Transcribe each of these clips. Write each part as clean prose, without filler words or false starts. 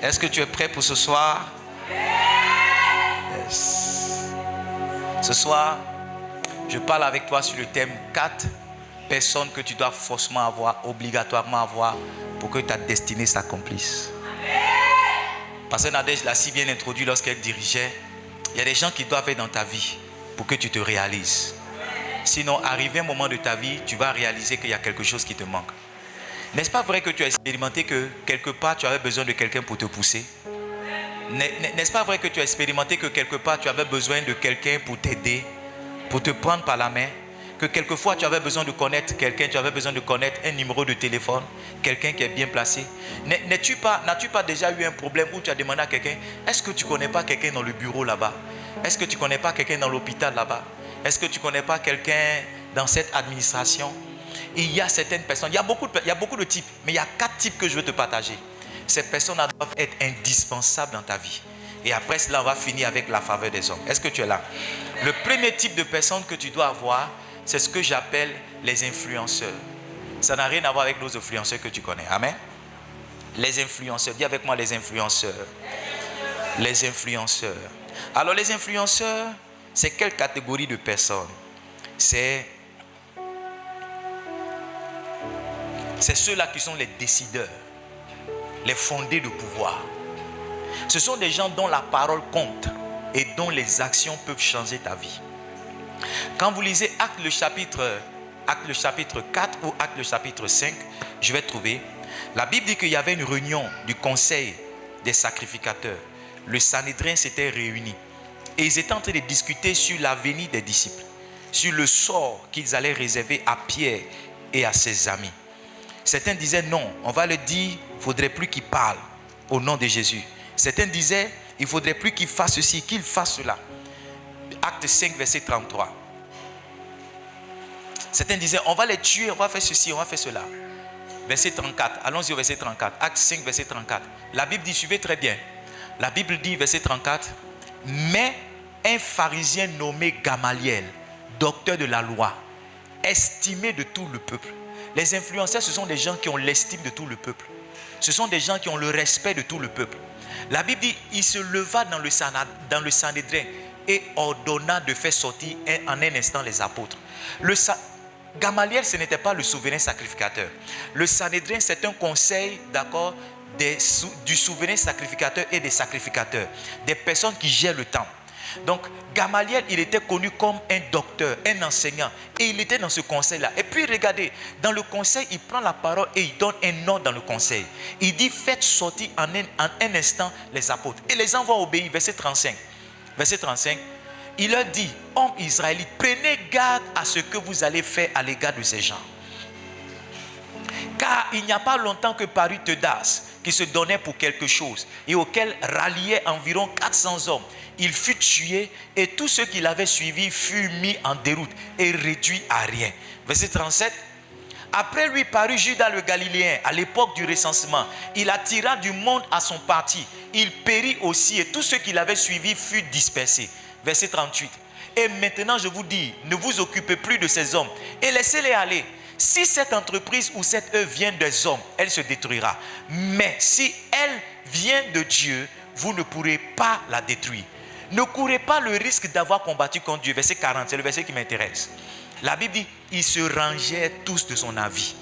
Est-ce que tu es prêt pour ce soir? Yes. Ce soir, je parle avec toi sur le thème 4 personnes que tu dois forcément avoir, obligatoirement avoir, pour que ta destinée s'accomplisse. Pasteur Nadège l'a si bien introduit lorsqu'elle dirigeait. Il y a des gens qui doivent être dans ta vie pour que tu te réalises. Sinon, arrivé un moment de ta vie, tu vas réaliser qu'il y a quelque chose qui te manque. N'est-ce pas vrai que tu as expérimenté que quelque part tu avais besoin de quelqu'un pour te pousser? N'est-ce pas vrai que tu as expérimenté que quelque part tu avais besoin de quelqu'un pour t'aider, pour te prendre par la main? Que quelquefois tu avais besoin de connaître quelqu'un, tu avais besoin de connaître un numéro de téléphone, quelqu'un qui est bien placé. N'as-tu pas déjà eu un problème où tu as demandé à quelqu'un, est-ce que tu ne connais pas quelqu'un dans le bureau là-bas? Est-ce que tu ne connais pas quelqu'un dans l'hôpital là-bas? Est-ce que tu ne connais pas quelqu'un dans cette administration? Il y a certaines personnes, il y a beaucoup de types, mais il y a 4 types que je veux te partager. Ces personnes-là doivent être indispensables dans ta vie. Et après cela, on va finir avec la faveur des hommes. Est-ce que tu es là? Le premier type de personnes que tu dois avoir, c'est ce que j'appelle les influenceurs. Ça n'a rien à voir avec nos influenceurs que tu connais. Amen. Les influenceurs. Dis avec moi les influenceurs. Les influenceurs. Alors les influenceurs, c'est quelle catégorie de personnes? C'est ceux-là qui sont les décideurs, les fondés de pouvoir. Ce sont des gens dont la parole compte et dont les actions peuvent changer ta vie. Quand vous lisez Actes le chapitre 4 ou Actes le chapitre 5, je vais trouver, la Bible dit qu'il y avait une réunion du conseil des sacrificateurs. Le Sanhédrin s'était réuni et ils étaient en train de discuter sur l'avenir des disciples, sur le sort qu'ils allaient réserver à Pierre et à ses amis. Certains disaient non, on va le dire, il ne faudrait plus qu'il parle au nom de Jésus. Certains disaient, il ne faudrait plus qu'il fasse ceci, qu'il fasse cela. Acte 5, verset 33. Certains disaient, on va les tuer, on va faire ceci, on va faire cela. Verset 34, allons-y au verset 34. Acte 5, verset 34. La Bible dit, suivez très bien. La Bible dit, verset 34, mais un pharisien nommé Gamaliel, docteur de la loi, estimé de tout le peuple. Les influenceurs, ce sont des gens qui ont l'estime de tout le peuple. Ce sont des gens qui ont le respect de tout le peuple. La Bible dit, il se leva dans le Sanhédrin et ordonna de faire sortir en un instant les apôtres. Gamaliel, ce n'était pas le souverain sacrificateur. Le Sanhédrin, c'est un conseil, d'accord, du souverain sacrificateur et des sacrificateurs, des personnes qui gèrent le temple. Donc, Gamaliel, il était connu comme un docteur, un enseignant. Et il était dans ce conseil-là. Et puis, regardez, dans le conseil, il prend la parole et il donne un ordre dans le conseil. Il dit, faites sortir en un instant les apôtres. Et les gens vont obéir. Verset 35. Verset 35. Il leur dit, hommes israélites, prenez garde à ce que vous allez faire à l'égard de ces gens. Car il n'y a pas longtemps que parut Teudas, qui se donnait pour quelque chose, et auquel ralliaient environ 400 hommes. Il fut tué et tous ceux qui l'avaient suivi furent mis en déroute et réduits à rien. Verset 37. Après lui parut Judas le Galiléen à l'époque du recensement. Il attira du monde à son parti. Il périt aussi et tous ceux qui l'avaient suivi furent dispersés. Verset 38. Et maintenant je vous dis, ne vous occupez plus de ces hommes et laissez-les aller. Si cette entreprise ou cette œuvre vient des hommes, elle se détruira. Mais si elle vient de Dieu, vous ne pourrez pas la détruire. Ne courez pas le risque d'avoir combattu contre Dieu. Verset 40, c'est le verset qui m'intéresse. La Bible dit, ils se rangeaient tous de son avis.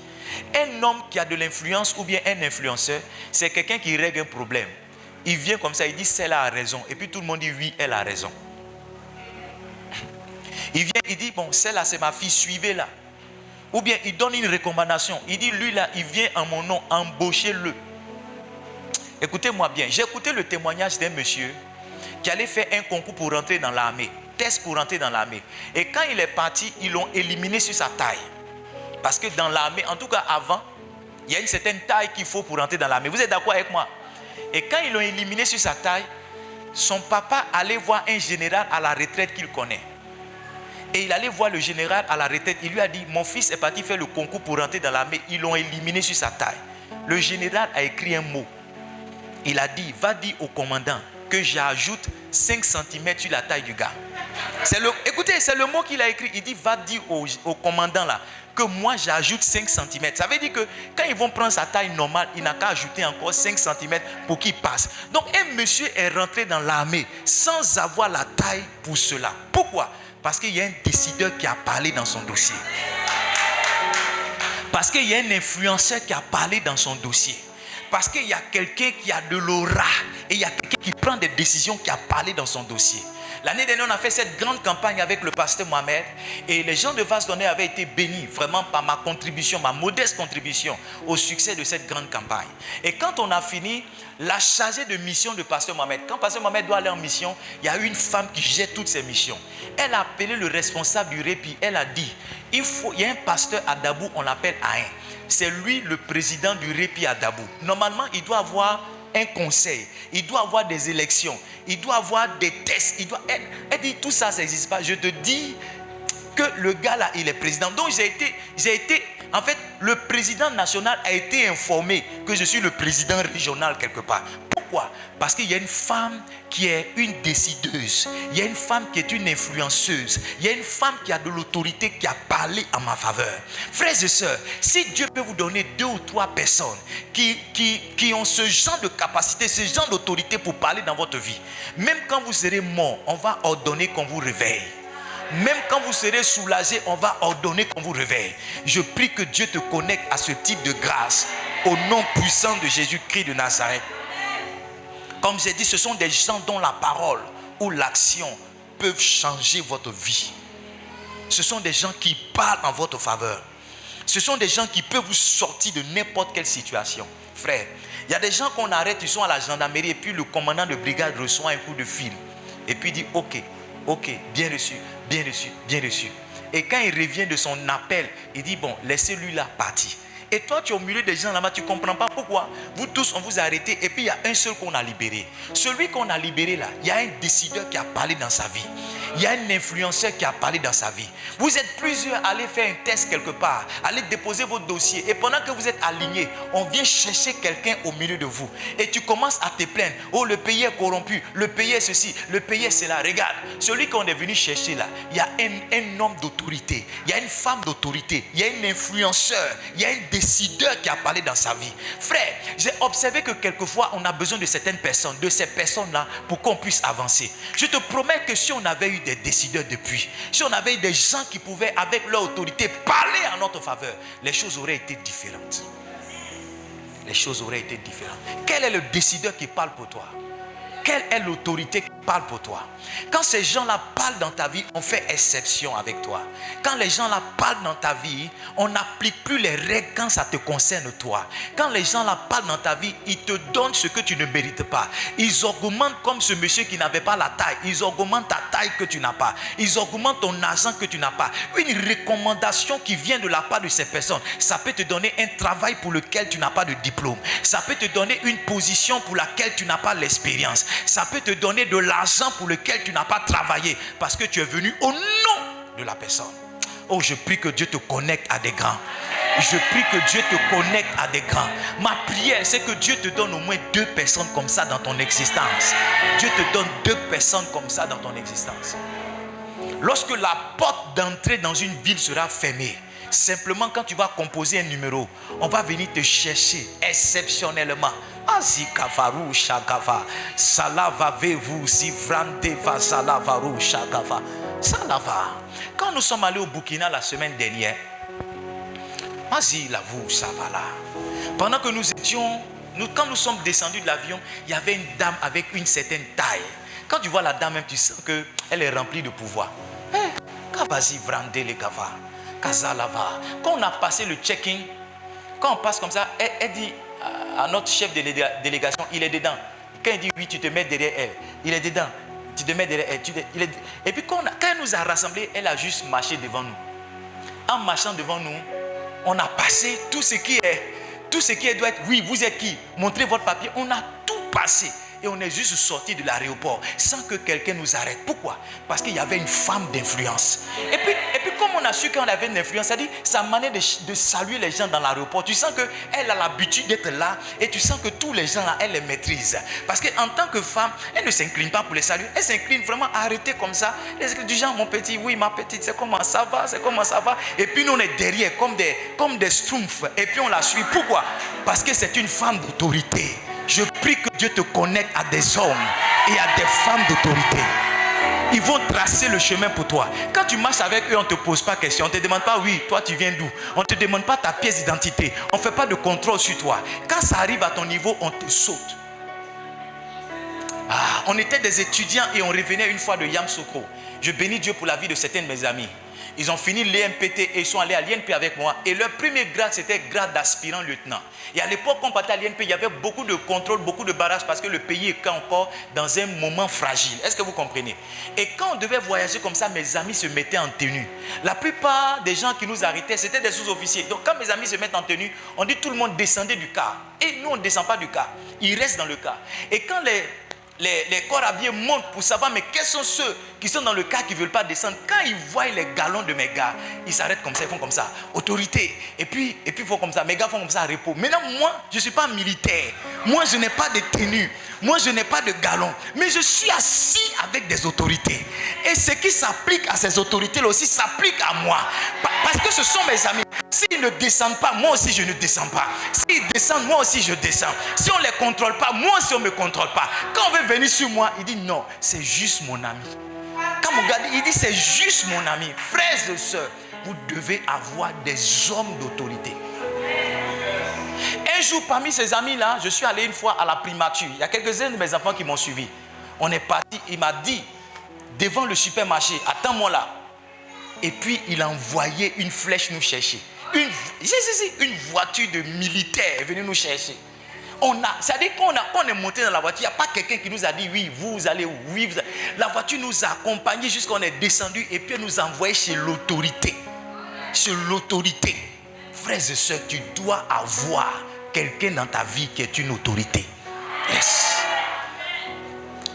Un homme qui a de l'influence ou bien un influenceur, c'est quelqu'un qui règle un problème. Il vient comme ça, il dit, celle-là a raison. Et puis tout le monde dit, oui, elle a raison. Il vient, il dit, bon, celle-là c'est ma fille, suivez-la. Ou bien il donne une recommandation. Il dit, lui là, il vient en mon nom, embauchez-le. Écoutez-moi bien, j'ai écouté le témoignage d'un monsieur qui allait faire un concours pour rentrer dans l'armée, test pour rentrer dans l'armée. Et quand il est parti, ils l'ont éliminé sur sa taille. Parce que dans l'armée, en tout cas avant, il y a une certaine taille qu'il faut pour rentrer dans l'armée. Vous êtes d'accord avec moi? Et quand ils l'ont éliminé sur sa taille, son papa allait voir un général à la retraite qu'il connaît. Et il allait voir le général à la retraite. Il lui a dit, mon fils est parti faire le concours pour rentrer dans l'armée. Ils l'ont éliminé sur sa taille. Le général a écrit un mot. Il a dit, va dire au commandant que j'ajoute 5 cm sur la taille du gars. Écoutez, c'est le mot qu'il a écrit. Il dit, va dire au commandant là que moi j'ajoute 5 cm. Ça veut dire que quand ils vont prendre sa taille normale, il n'a qu'à ajouter encore 5 cm pour qu'il passe. Donc un monsieur est rentré dans l'armée sans avoir la taille pour cela. Pourquoi? Parce qu'il y a un décideur qui a parlé dans son dossier. Parce qu'il y a un influenceur qui a parlé dans son dossier. Parce qu'il y a quelqu'un qui a de l'aura. Et il y a quelqu'un qui prend des décisions qui a parlé dans son dossier. L'année dernière, on a fait cette grande campagne avec le pasteur Mohamed. Et les gens de Vase d'Honneur avaient été bénis vraiment par ma contribution, ma modeste contribution au succès de cette grande campagne. Et quand on a fini, la chargée de mission de pasteur Mohamed, quand pasteur Mohamed doit aller en mission, il y a une femme qui gère toutes ses missions. Elle a appelé le responsable du répit. Elle a dit, il y a un pasteur à Dabou, on l'appelle Aïn. C'est lui le président du répit à Dabou. Normalement, il doit avoir un conseil, il doit avoir des élections, il doit avoir des tests. Elle dit, tout ça, ça n'existe pas. Je te dis que le gars là, il est président. Donc en fait, le président national a été informé que je suis le président régional quelque part. Pourquoi? Parce qu'il y a une femme qui est une décideuse. Il y a une femme qui est une influenceuse. Il y a une femme qui a de l'autorité qui a parlé en ma faveur. Frères et sœurs, si Dieu peut vous donner 2 ou 3 personnes qui ont ce genre de capacité, ce genre d'autorité pour parler dans votre vie, même quand vous serez mort, on va ordonner qu'on vous réveille. Même quand vous serez soulagé, on va ordonner qu'on vous réveille. Je prie que Dieu te connecte à ce type de grâce au nom puissant de Jésus-Christ de Nazareth. Comme j'ai dit, ce sont des gens dont la parole ou l'action peuvent changer votre vie. Ce sont des gens qui parlent en votre faveur. Ce sont des gens qui peuvent vous sortir de n'importe quelle situation. Frère, il y a des gens qu'on arrête, ils sont à la gendarmerie et puis le commandant de brigade reçoit un coup de fil. Et puis il dit, ok, bien reçu, bien reçu, bien reçu. Et quand il revient de son appel, il dit, bon, laissez-lui là partir. Et toi, tu es au milieu des gens là-bas, tu ne comprends pas pourquoi. Vous tous, on vous a arrêté et puis il y a un seul qu'on a libéré. Celui qu'on a libéré là, il y a un décideur qui a parlé dans sa vie. Il y a un influenceur qui a parlé dans sa vie. Vous êtes plusieurs à aller faire un test quelque part, aller déposer votre dossier. Et pendant que vous êtes alignés, on vient chercher quelqu'un au milieu de vous. Et tu commences à te plaindre. Oh, le pays est corrompu, le pays est ceci, le pays est cela. Regarde, celui qu'on est venu chercher là, il y a un homme d'autorité, il y a une femme d'autorité, il y a un influenceur, il y a un décideur qui a parlé dans sa vie. Frère, j'ai observé que quelquefois, on a besoin de certaines personnes, de ces personnes-là, pour qu'on puisse avancer. Je te promets que si on avait eu des décideurs depuis, si on avait eu des gens qui pouvaient, avec leur autorité, parler en notre faveur, les choses auraient été différentes. Les choses auraient été différentes. Quel est le décideur qui parle pour toi? Quelle est l'autorité qui parle pour toi? Quand ces gens-là parlent dans ta vie, on fait exception avec toi. Quand les gens-là parlent dans ta vie, on n'applique plus les règles quand ça te concerne toi. Quand les gens-là parlent dans ta vie, ils te donnent ce que tu ne mérites pas. Ils augmentent comme ce monsieur qui n'avait pas la taille. Ils augmentent ta taille que tu n'as pas. Ils augmentent ton argent que tu n'as pas. Une recommandation qui vient de la part de ces personnes, ça peut te donner un travail pour lequel tu n'as pas de diplôme. Ça peut te donner une position pour laquelle tu n'as pas l'expérience. Ça peut te donner de l'argent pour lequel tu n'as pas travaillé parce que tu es venu au nom de la personne. Oh, je prie que Dieu te connecte à des grands. Je prie que Dieu te connecte à des grands. Ma prière, c'est que Dieu te donne au moins 2 personnes comme ça dans ton existence. Dieu te donne 2 personnes comme ça dans ton existence. Lorsque la porte d'entrée dans une ville sera fermée, simplement quand tu vas composer un numéro, on va venir te chercher exceptionnellement. Azikafaru shakava, salava vevu sivrande va salavaru shakava, salava. Quand nous sommes allés au Burkina la semaine dernière, ça va là. Pendant que nous étions, quand nous sommes descendus de l'avion, il y avait une dame avec une certaine taille. Quand tu vois la dame, même tu sens qu'elle est remplie de pouvoir. Kavazi vrande le kava, kazalava. Quand on a passé le check-in, quand on passe comme ça, elle dit à notre chef de délégation, il est dedans. Quand il dit oui, tu te mets derrière elle. Il est dedans. Tu te mets derrière elle. Et puis quand elle nous a rassemblés, elle a juste marché devant nous. En marchant devant nous, on a passé tout ce qui doit être, oui, vous êtes qui? Montrez votre papier. On a tout passé. Et on est juste sorti de l'aéroport sans que quelqu'un nous arrête. Pourquoi? Parce qu'il y avait une femme d'influence. Et puis comme on a su qu'elle avait une influence, c'est-à-dire sa manière de saluer les gens dans l'aéroport. Tu sens qu'elle a l'habitude d'être là et tu sens que tous les gens là, elle les maîtrise. Parce qu'en tant que femme, elle ne s'incline pas pour les saluer. Elle s'incline vraiment à arrêter comme ça. Elle dit, du genre, mon petit, oui, ma petite, c'est comment ça va, c'est comment ça va. Et puis nous, on est derrière comme des schtroumpfs. Et puis on la suit. Pourquoi? Parce que c'est une femme d'autorité. Je prie que Dieu te connecte à des hommes et à des femmes d'autorité. Ils vont tracer le chemin pour toi. Quand tu marches avec eux, on ne te pose pas de questions. On ne te demande pas, oui, toi tu viens d'où? On ne te demande pas ta pièce d'identité. On ne fait pas de contrôle sur toi. Quand ça arrive à ton niveau, on te saute. On était des étudiants et on revenait une fois de Yamoussoukro. Je bénis Dieu pour la vie de certains de mes amis. Ils ont fini l'EMPT et ils sont allés à l'INP avec moi. Et leur premier grade, c'était grade d'aspirant lieutenant. Et à l'époque, quand on partait à l'INP, il y avait beaucoup de contrôles, beaucoup de barrages parce que le pays était encore dans un moment fragile. Est-ce que vous comprenez? Et quand on devait voyager comme ça, mes amis se mettaient en tenue. La plupart des gens qui nous arrêtaient, c'était des sous-officiers. Donc quand mes amis se mettent en tenue, on dit tout le monde descendait du car. Et nous, on ne descend pas du car. Ils restent dans le car. Et quand les corps habillés montent pour savoir mais quels sont ceux qui sont dans le cas qui ne veulent pas descendre. Quand ils voient les galons de mes gars, ils s'arrêtent comme ça, ils font comme ça, autorité. Et puis ils font comme ça, mes gars font comme ça à repos. Maintenant, moi, je ne suis pas militaire. Moi, je n'ai pas de tenue. Moi, je n'ai pas de galons. Mais je suis assis avec des autorités. Et ce qui s'applique à ces autorités-là aussi s'applique à moi. Parce que ce sont mes amis. S'ils ne descendent pas, moi aussi je ne descends pas. S'ils descendent, moi aussi je descends. Si on ne les contrôle pas, moi aussi on ne me contrôle pas. Quand on veut venir sur moi, il dit non, c'est juste mon ami. Quand mon gars dit, il dit c'est juste mon ami. Frères et sœurs, vous devez avoir des hommes d'autorité. Un jour, parmi ces amis-là, je suis allé une fois à la primature. Il y a quelques-uns de mes enfants qui m'ont suivi. On est parti, il m'a dit, devant le supermarché, attends-moi là. Et puis, il a envoyé une flèche nous chercher. Une voiture de militaires est venue nous chercher. C'est-à-dire qu'on est monté dans la voiture, il n'y a pas quelqu'un qui nous a dit oui, vous allez où, oui, vous allez. La voiture nous a accompagnés jusqu'on est descendu et puis elle nous a envoyés chez l'autorité. Chez l'autorité. Frères et sœurs, tu dois avoir quelqu'un dans ta vie qui est une autorité. Yes.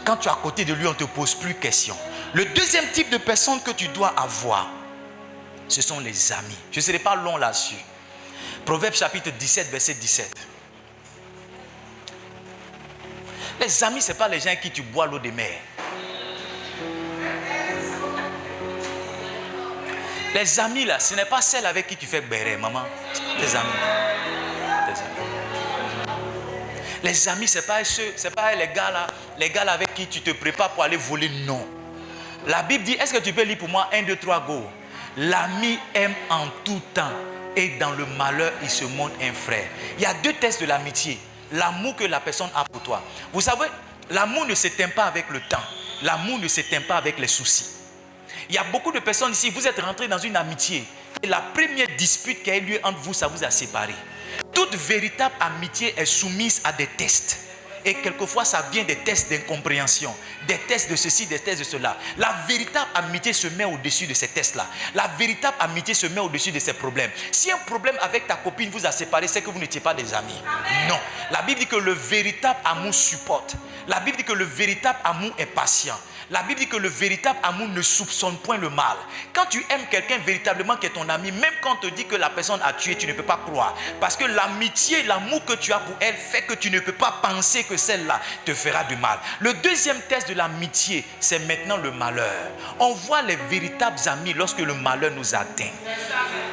Quand tu es à côté de lui, on ne te pose plus question. Le deuxième type de personne que tu dois avoir, ce sont les amis. Je ne serai pas long là-dessus. Proverbe chapitre 17, verset 17. Les amis, ce n'est pas les gens avec qui tu bois l'eau de mer. Les amis, là, ce n'est pas celle avec qui tu fais béret, maman. Ce sont tes amis. Les amis, ce n'est pas les gars là avec qui tu te prépares pour aller voler. Non. La Bible dit, est-ce que tu peux lire pour moi 1, 2, 3, go? L'ami aime en tout temps et dans le malheur, il se montre un frère. Il y a deux tests de l'amitié. L'amour que la personne a pour toi. Vous savez, l'amour ne s'éteint pas avec le temps. L'amour ne s'éteint pas avec les soucis. Il y a beaucoup de personnes ici, vous êtes rentrés dans une amitié et la première dispute qui a eu lieu entre vous, ça vous a séparés. Toute véritable amitié est soumise à des tests. Et quelquefois, ça vient des tests d'incompréhension, des tests de ceci, des tests de cela. La véritable amitié se met au-dessus de ces tests-là. La véritable amitié se met au-dessus de ces problèmes. Si un problème avec ta copine vous a séparé, c'est que vous n'étiez pas des amis. Non. La Bible dit que le véritable amour supporte. La Bible dit que le véritable amour est patient. La Bible dit que le véritable amour ne soupçonne point le mal. Quand tu aimes quelqu'un véritablement qui est ton ami, même quand on te dit que la personne a tué, tu ne peux pas croire. Parce que l'amitié, l'amour que tu as pour elle fait que tu ne peux pas penser que celle-là te fera du mal. Le deuxième test de l'amitié, c'est maintenant le malheur. On voit les véritables amis lorsque le malheur nous atteint.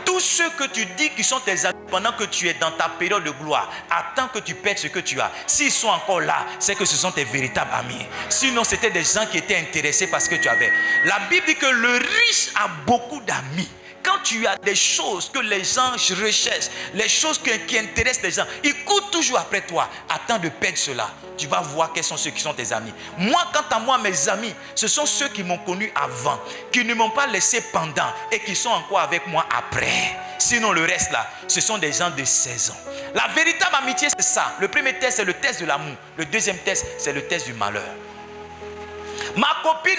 Tous ceux que tu dis qui sont tes amis pendant que tu es dans ta période de gloire, attends que tu perdes ce que tu as. S'ils sont encore là, c'est que ce sont tes véritables amis. Sinon, c'était des gens qui étaient intéressés par ce que tu avais. La Bible dit que le riche a beaucoup d'amis. Quand tu as des choses que les gens recherchent, les choses qui intéressent les gens, ils courent toujours après toi. Attends de perdre cela. Tu vas voir quels sont ceux qui sont tes amis. Moi, quant à moi, mes amis, ce sont ceux qui m'ont connu avant, qui ne m'ont pas laissé pendant et qui sont encore avec moi après. Sinon, le reste là, ce sont des gens de 16 ans. La véritable amitié, c'est ça. Le premier test, c'est le test de l'amour. Le deuxième test, c'est le test du malheur. Ma copine.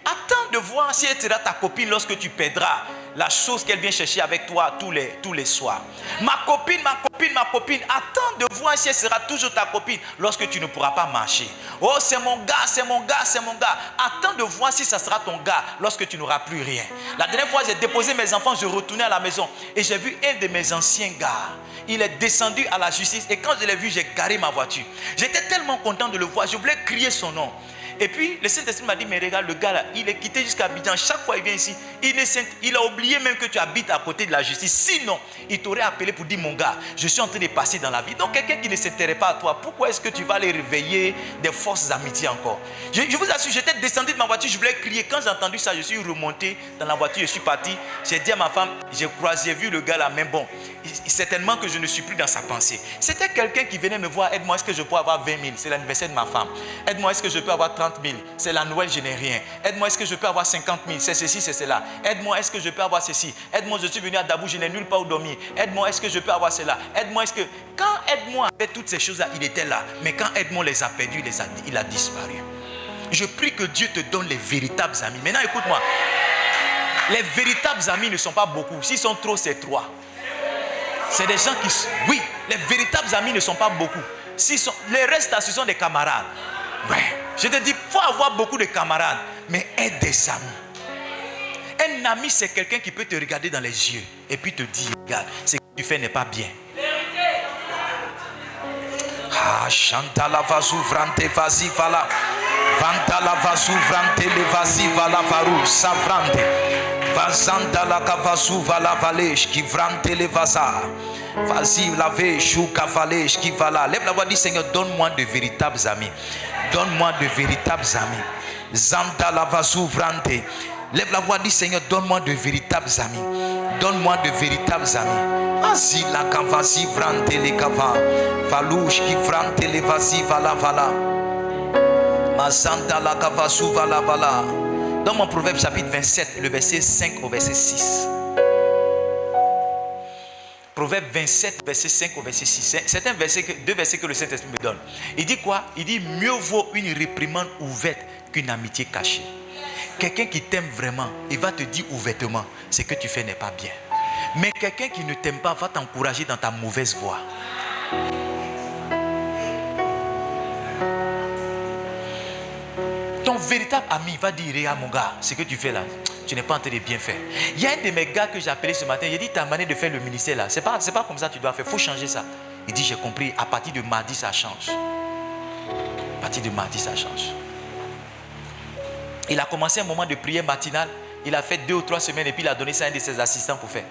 Attends de voir si elle sera ta copine lorsque tu perdras la chose qu'elle vient chercher avec toi tous les soirs. Ma copine, attends de voir si elle sera toujours ta copine lorsque tu ne pourras pas marcher. Oh, c'est mon gars. Attends de voir si ça sera ton gars lorsque tu n'auras plus rien. La dernière fois, j'ai déposé mes enfants, je retournais à la maison et j'ai vu un de mes anciens gars. Il est descendu à la justice et quand je l'ai vu, j'ai garé ma voiture. J'étais tellement content de le voir, je voulais crier son nom. Et puis le Saint-Esprit m'a dit, mais regarde, le gars là, il est quitté jusqu'à Abidjan. Chaque fois il vient ici, il a oublié même que tu habites à côté de la justice. Sinon, il t'aurait appelé pour dire, mon gars, je suis en train de passer dans la vie. Donc quelqu'un qui ne s'intéresse pas à toi, pourquoi est-ce que tu vas aller réveiller des fausses amitiés encore? Je vous assure, j'étais descendu de ma voiture, je voulais crier. Quand j'ai entendu ça, je suis remonté dans la voiture, je suis parti. J'ai dit à ma femme, j'ai vu le gars là, mais bon, certainement que je ne suis plus dans sa pensée. C'était quelqu'un qui venait me voir, aide-moi, est-ce que je peux avoir 20 000? C'est l'anniversaire de ma femme. Aide-moi, est-ce que je peux avoir 30 000? C'est la Noël, je n'ai rien. Aide-moi, est-ce que je peux avoir 50 000? C'est ceci, c'est cela. Aide-moi, est-ce que je peux avoir ceci? Aide-moi, je suis venu à Dabou, je n'ai nulle part où dormir. Aide-moi, est-ce que je peux avoir cela? Aide-moi, est-ce que... Quand aide-moi avait toutes ces choses-là, il était là. Mais quand aide-moi les a perdus, il a disparu. Je prie que Dieu te donne les véritables amis. Maintenant, écoute-moi. Les véritables amis ne sont pas beaucoup. S'ils sont trop, c'est 3. C'est des gens qui... Oui, les véritables amis ne sont pas beaucoup. Les restes, ce sont des camarades. Ouais. Je te dis, il faut avoir beaucoup de camarades, mais aide des amis. Un ami, c'est quelqu'un qui peut te regarder dans les yeux et puis te dire, regarde, ce que tu fais n'est pas bien. Ah, Chantala Vazou Vrante Vazi Vala. Vantala Vazou Vrante Le Vazi Vala Varou Savrante. Vazandala Kavazou Vala Valèche qui Vrante Le Vaza. Vas-y, lavez, chou, cavalèche qui va là. Lève la voix, dis Seigneur, donne-moi de véritables amis. Donne-moi de véritables amis. Zanda la Vazou Vrante. Lève la voix, dis Seigneur, donne-moi de véritables amis. Donne-moi de véritables amis. Vas-y, la Kavasi Vrante les Kava. Valouche qui Vrante les Vasi Vala Vala. Mazanda la Kavazou Vala Vala. Dans mon Proverbe chapitre 27, le verset 5 au verset 6. Proverbe 27, verset 5 au verset 6. C'est un verset, deux versets que le Saint-Esprit me donne. Il dit quoi? Il dit, mieux vaut une réprimande ouverte qu'une amitié cachée. Quelqu'un qui t'aime vraiment, il va te dire ouvertement, ce que tu fais n'est pas bien. Mais quelqu'un qui ne t'aime pas va t'encourager dans ta mauvaise voie. Ton véritable ami va dire, regarde mon gars, ce que tu fais là, tu n'es pas en train de bien faire. Il y a un de mes gars que j'ai appelé ce matin, il a dit, ta manière de faire le ministère là, c'est pas comme ça que tu dois faire, il faut changer ça. Il dit, j'ai compris, à partir de mardi ça change. À partir de mardi ça change. Il a commencé un moment de prière matinale, il a fait 2 ou 3 semaines et puis il a donné ça à un de ses assistants pour faire.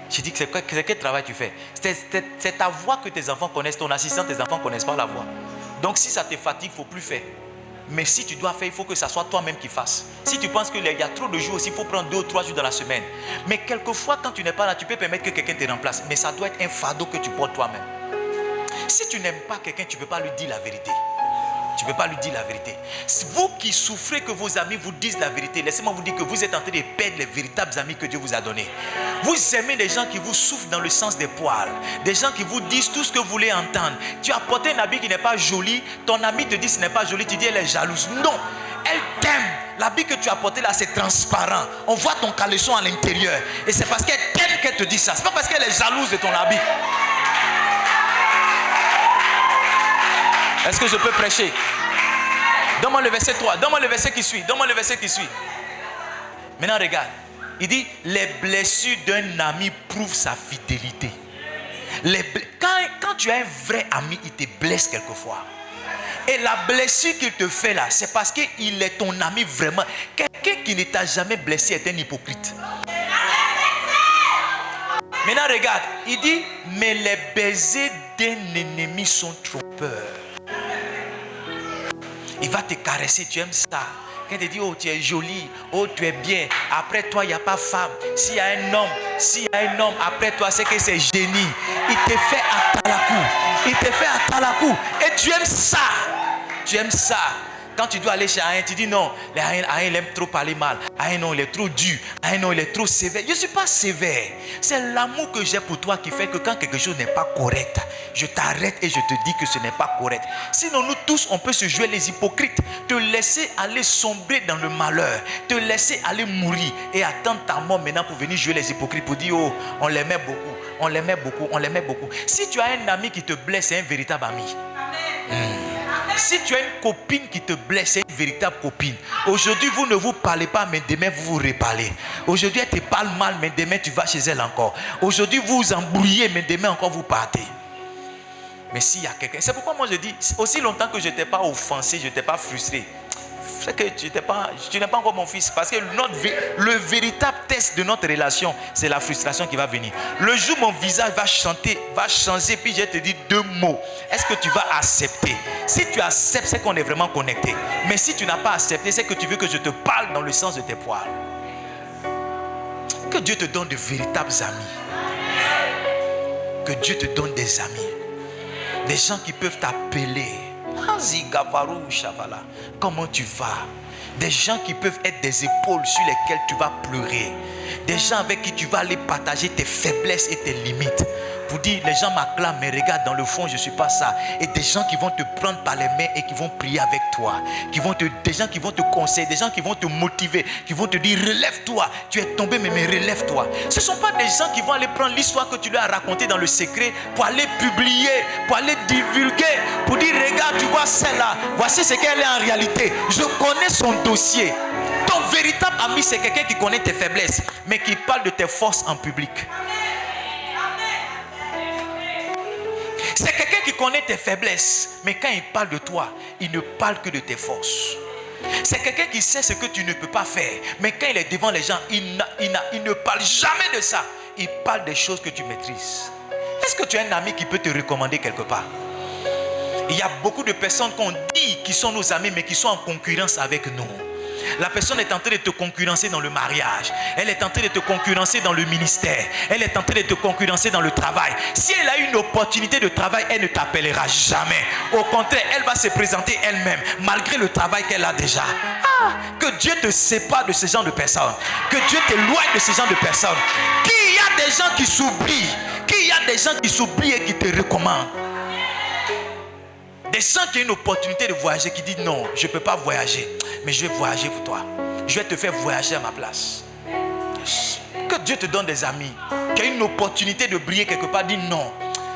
J'ai dit, c'est quel travail tu fais? C'est ta voix que tes enfants connaissent, ton assistant, tes enfants ne connaissent pas la voix. Donc si ça te fatigue, il ne faut plus faire. Mais si tu dois faire, il faut que ce soit toi-même qui fasses. Si tu penses qu'il y a trop de jours aussi, il faut prendre 2 ou 3 jours dans la semaine. Mais quelquefois, quand tu n'es pas là, tu peux permettre que quelqu'un te remplace. Mais ça doit être un fardeau que tu portes toi-même. Si tu n'aimes pas quelqu'un, tu ne peux pas lui dire la vérité. Tu ne peux pas lui dire la vérité. Vous qui souffrez que vos amis vous disent la vérité, laissez-moi vous dire que vous êtes en train de perdre les véritables amis que Dieu vous a donnés. Vous aimez les gens qui vous souffrent dans le sens des poils. Des gens qui vous disent tout ce que vous voulez entendre. Tu as porté un habit qui n'est pas joli. Ton ami te dit ce n'est pas joli. Tu dis elle est jalouse. Non, elle t'aime. L'habit que tu as porté là, c'est transparent. On voit ton caleçon à l'intérieur. Et c'est parce qu'elle t'aime qu'elle te dit ça. Ce n'est pas parce qu'elle est jalouse de ton habit. Est-ce que je peux prêcher? Donne-moi le verset 3. Donne-moi le verset qui suit. Donne-moi le verset qui suit. Maintenant, regarde. Il dit, les blessures d'un ami prouvent sa fidélité. Quand tu as un vrai ami, il te blesse quelquefois. Et la blessure qu'il te fait là, c'est parce qu'il est ton ami vraiment. Quelqu'un qui ne t'a jamais blessé est un hypocrite. Maintenant, regarde. Il dit, mais les baisers d'un ennemi sont trompeurs. Il va te caresser, tu aimes ça. Quand il te dit, oh tu es jolie, oh tu es bien, après toi il n'y a pas femme. S'il y a un homme, après toi c'est que c'est génie. Il te fait à Talakou. Et tu aimes ça. Tu aimes ça. Quand tu dois aller chez un, tu dis non, un il aime trop parler mal. Un non, il est trop dur. Un non, il est trop sévère. Je ne suis pas sévère. C'est l'amour que j'ai pour toi qui fait que quand quelque chose n'est pas correct, je t'arrête et je te dis que ce n'est pas correct. Sinon, nous tous, on peut se jouer les hypocrites. Te laisser aller sombrer dans le malheur. Te laisser aller mourir et attendre ta mort maintenant pour venir jouer les hypocrites. Pour dire, oh, on l'aimait beaucoup. On l'aimait beaucoup. On l'aimait beaucoup. Si tu as un ami qui te blesse, c'est un véritable ami. Si tu as une copine qui te blesse, c'est une véritable copine. Aujourd'hui, vous ne vous parlez pas, mais demain, vous vous reparlez. Aujourd'hui, elle te parle mal, mais demain, tu vas chez elle encore. Aujourd'hui, vous vous embrouillez, mais demain encore, vous partez. Mais s'il y a quelqu'un... C'est pourquoi moi, je dis, aussi longtemps que je ne t'ai pas offensé, je ne t'ai pas frustré, c'est que tu n'es pas encore mon fils. Parce que le véritable test de notre relation, c'est la frustration qui va venir. Le jour où mon visage va changer, puis je te dis 2 mots. Est-ce que tu vas accepter? Si tu acceptes, c'est qu'on est vraiment connecté. Mais si tu n'as pas accepté, c'est que tu veux que je te parle dans le sens de tes poils. Que Dieu te donne de véritables amis. Que Dieu te donne des amis. Des gens qui peuvent t'appeler. Comment tu vas? Des gens qui peuvent être des épaules sur lesquelles tu vas pleurer. Des gens avec qui tu vas aller partager tes faiblesses et tes limites. Pour dire, les gens m'acclament, mais regarde, dans le fond, je ne suis pas ça. Et des gens qui vont te prendre par les mains et qui vont prier avec toi. Des gens qui vont te conseiller, des gens qui vont te motiver, qui vont te dire, relève-toi. Tu es tombé, mais relève-toi. Ce ne sont pas des gens qui vont aller prendre l'histoire que tu leur as racontée dans le secret pour aller publier, pour aller divulguer, pour dire, regarde, tu vois celle-là, voici ce qu'elle est en réalité. Je connais son dossier. Ton véritable ami, c'est quelqu'un qui connaît tes faiblesses, mais qui parle de tes forces en public. C'est quelqu'un qui connaît tes faiblesses, mais quand il parle de toi, il ne parle que de tes forces. C'est quelqu'un qui sait ce que tu ne peux pas faire, mais quand il est devant les gens, il ne parle jamais de ça. Il parle des choses que tu maîtrises. Est-ce que tu as un ami qui peut te recommander quelque part? Il y a beaucoup de personnes qu'on dit qui sont nos amis, mais qui sont en concurrence avec nous. La personne est en train de te concurrencer dans le mariage. Elle est en train de te concurrencer dans le ministère. Elle est en train de te concurrencer dans le travail. Si elle a une opportunité de travail, elle ne t'appellera jamais. Au contraire, elle va se présenter elle-même, malgré le travail qu'elle a déjà. Que Dieu te sépare de ce genre de personnes. Que Dieu t'éloigne de ce genre de personnes. Qu'il y a des gens qui s'oublient. Qu'il y a des gens qui s'oublient et qui te recommandent. Des gens qui ont une opportunité de voyager, qui disent non, je ne peux pas voyager, mais je vais voyager pour toi. Je vais te faire voyager à ma place. Que Dieu te donne des amis qui ont une opportunité de briller quelque part, dis non.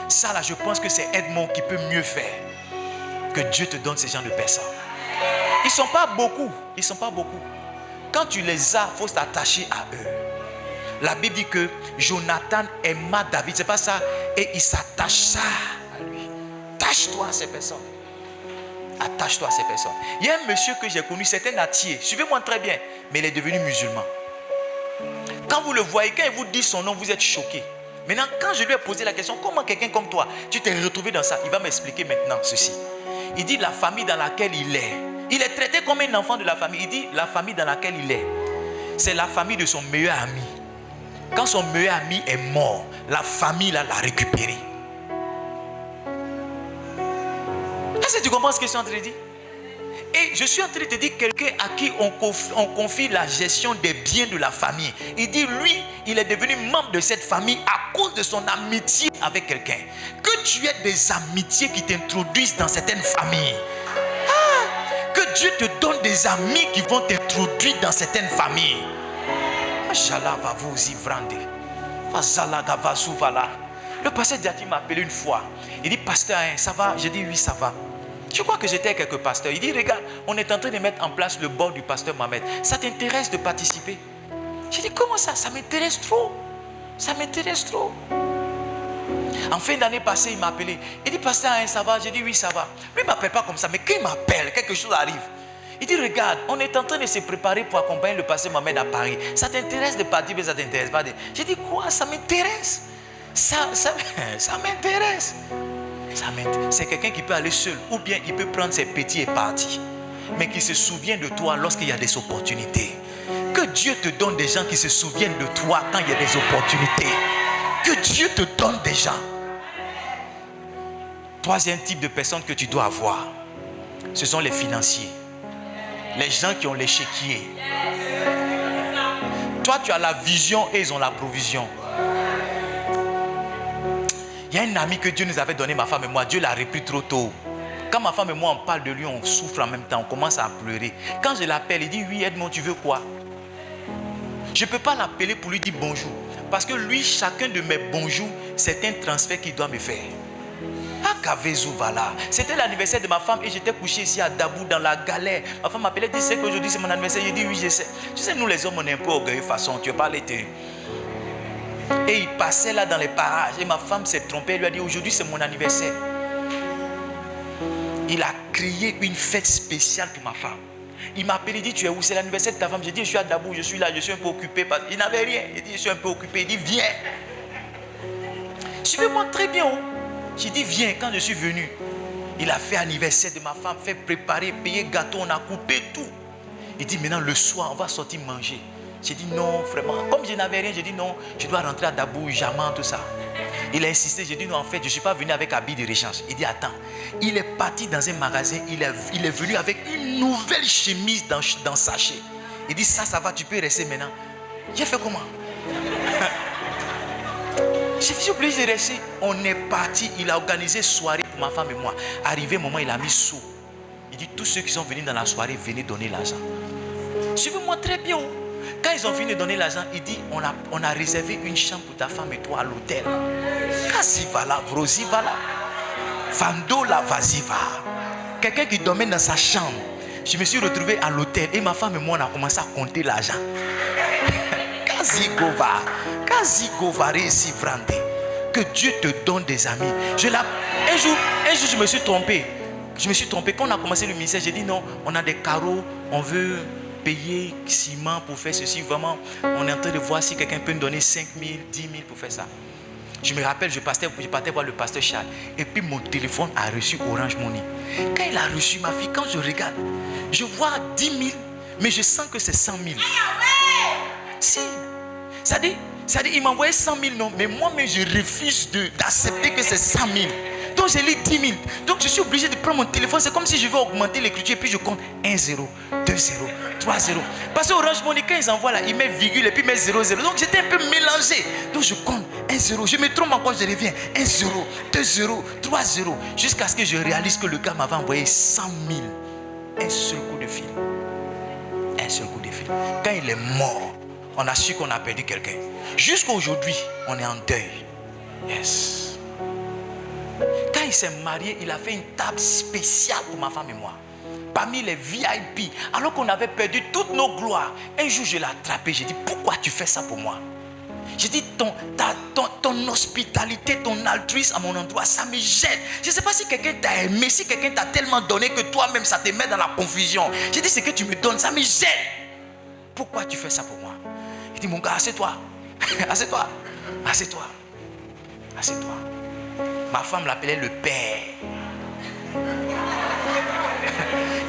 Ça là, je pense que c'est Edmond qui peut mieux faire. Que Dieu te donne ces gens de personnes. Ils ne sont pas beaucoup. Ils ne sont pas beaucoup. Quand tu les as, il faut s'attacher à eux. La Bible dit que Jonathan aima David, c'est pas ça, et il s'attacha à lui. Attache-toi à ces personnes. Attache-toi à ces personnes. Il y a un monsieur que j'ai connu, c'était un Natier. Suivez-moi très bien. Mais il est devenu musulman. Quand vous le voyez, quand il vous dit son nom, vous êtes choqué. Maintenant, quand je lui ai posé la question, comment quelqu'un comme toi, tu t'es retrouvé dans ça? Il va m'expliquer maintenant ceci. Il dit la famille dans laquelle il est traité comme un enfant de la famille. Il dit la famille dans laquelle il est, c'est la famille de son meilleur ami. Quand son meilleur ami est mort, la famille l'a récupéré. Est-ce que tu comprends ce que je suis en train de dire? Et je suis en train de te dire quelqu'un à qui on confie la gestion des biens de la famille. Il dit lui, il est devenu membre de cette famille à cause de son amitié avec quelqu'un. Que tu aies des amitiés qui t'introduisent dans certaines familles. Que Dieu te donne des amis qui vont t'introduire dans certaines familles. Le pasteur Diati m'a appelé une fois. Il dit, pasteur, ça va? J'ai dit, oui, ça va. Je crois que j'étais avec quelques pasteurs. Il dit, regarde, on est en train de mettre en place le bord du pasteur Mohamed. Ça t'intéresse de participer? J'ai dit, comment ça? Ça m'intéresse trop. Ça m'intéresse trop. En fin d'année passée, il m'a appelé. Il dit, pasteur, ça va? J'ai dit, oui, ça va. Lui, il ne m'appelle pas comme ça. Mais quand il m'appelle, quelque chose arrive. Il dit, regarde, on est en train de se préparer pour accompagner le pasteur Mohamed à Paris. Ça t'intéresse de participer, ça t'intéresse pas? J'ai dit, quoi? Ça m'intéresse. Ça m'intéresse. C'est quelqu'un qui peut aller seul ou bien il peut prendre ses petits et partir, mais qui se souvient de toi lorsqu'il y a des opportunités. Que Dieu te donne des gens qui se souviennent de toi quand il y a des opportunités. Que Dieu te donne des gens. Troisième type de personnes que tu dois avoir, ce sont les financiers. Les gens qui ont l'échiquier. Toi, tu as la vision et ils ont la provision. Il y a un ami que Dieu nous avait donné, ma femme et moi. Dieu l'a repris trop tôt. Quand ma femme et moi, on parle de lui, on souffre en même temps. On commence à pleurer. Quand je l'appelle, il dit, oui, Edmond, tu veux quoi? Je ne peux pas l'appeler pour lui dire bonjour. Parce que lui, chacun de mes bonjours, c'est un transfert qu'il doit me faire. C'était l'anniversaire de ma femme et j'étais couché ici à Dabou dans la galère. Ma femme m'appelait, dit, c'est qu'aujourd'hui c'est mon anniversaire. J'ai dit, oui, je sais. Tu sais, nous les hommes, on est un peu orgueilleux façon. Tu veux pas l'été. Et il passait là dans les parages. Et ma femme s'est trompée. Elle lui a dit, aujourd'hui c'est mon anniversaire. Il a créé une fête spéciale pour ma femme. Il m'a appelé, il dit, tu es où? C'est l'anniversaire de ta femme. J'ai dit, je suis à Dabou, je suis là, je suis un peu occupé. Il n'avait rien. Il dit, je suis un peu occupé. Il dit, viens. Suivez-moi très bien. J'ai dit, viens. Quand je suis venu, il a fait anniversaire de ma femme, fait préparer, payer gâteau, on a coupé tout. Il dit, maintenant le soir, on va sortir manger. J'ai dit, non, vraiment. Comme je n'avais rien, j'ai dit, non, je dois rentrer à Dabou, Jaman, tout ça. Il a insisté, j'ai dit, non, en fait, je ne suis pas venu avec habit de rechange. Il dit, attends. Il est parti dans un magasin, il est venu avec une nouvelle chemise dans sachet. Il dit, ça va, tu peux rester maintenant. J'ai fait comment? Je suis obligé de rester. On est parti, il a organisé soirée pour ma femme et moi. Arrivé, moment, il a mis sous. Il dit, tous ceux qui sont venus dans la soirée, venez donner l'argent. Suivez-moi très bien. Quand ils ont fini de donner l'argent, il dit, on a réservé une chambre pour ta femme et toi à l'hôtel. Kasi vala, vrosi vala. Vando la vaziva. Quelqu'un qui dormait dans sa chambre. Je me suis retrouvé à l'hôtel et ma femme et moi, on a commencé à compter l'argent. Kasi gova. Kasi govare si vrande. Que Dieu te donne des amis. Un jour, je me suis trompé. Quand on a commencé le ministère, j'ai dit non, on a des carreaux, on veut payer ciment pour faire ceci. Vraiment, on est en train de voir si quelqu'un peut nous donner 5 000, 10 000 pour faire ça. Je me rappelle, je partais voir le pasteur Charles. Et puis mon téléphone a reçu Orange Money. Quand il a reçu ma fille, quand je regarde, je vois 10 000, mais je sens que c'est 100 000. Si. Ça dit, il m'a envoyé 100 000 non, mais moi-même je refuse d'accepter que c'est 100 000. Donc j'ai lu 10 000. Donc je suis obligé de prendre mon téléphone. C'est comme si je veux augmenter l'écriture et puis je compte 1 0, 2 0, 3 0. Parce que Orange Money, quand ils envoient là, ils mettent virgule et puis ils mettent 0 0. Donc j'étais un peu mélangé. Donc je compte 1 0. Je me trompe encore, je reviens. 1 0, 2 0, 3 0. Jusqu'à ce que je réalise que le gars m'avait envoyé 100 000. Un seul coup de fil. Un seul coup de fil. Quand il est mort, on a su qu'on a perdu quelqu'un. Jusqu'à aujourd'hui, on est en deuil. Yes. Quand il s'est marié, il a fait une table spéciale pour ma femme et moi. Parmi les VIP, alors qu'on avait perdu toutes nos gloires. Un jour, je l'ai attrapé. J'ai dit, pourquoi tu fais ça pour moi? J'ai dit, ton hospitalité, ton altruisme à mon endroit, ça me gêne. Je ne sais pas si quelqu'un t'a aimé, si quelqu'un t'a tellement donné que toi-même, ça te met dans la confusion. J'ai dit, ce que tu me donnes, ça me gêne. Pourquoi tu fais ça pour moi? Il dit, mon gars, assieds-toi. Assieds-toi. Assieds-toi. Assieds-toi. Ma femme l'appelait le père.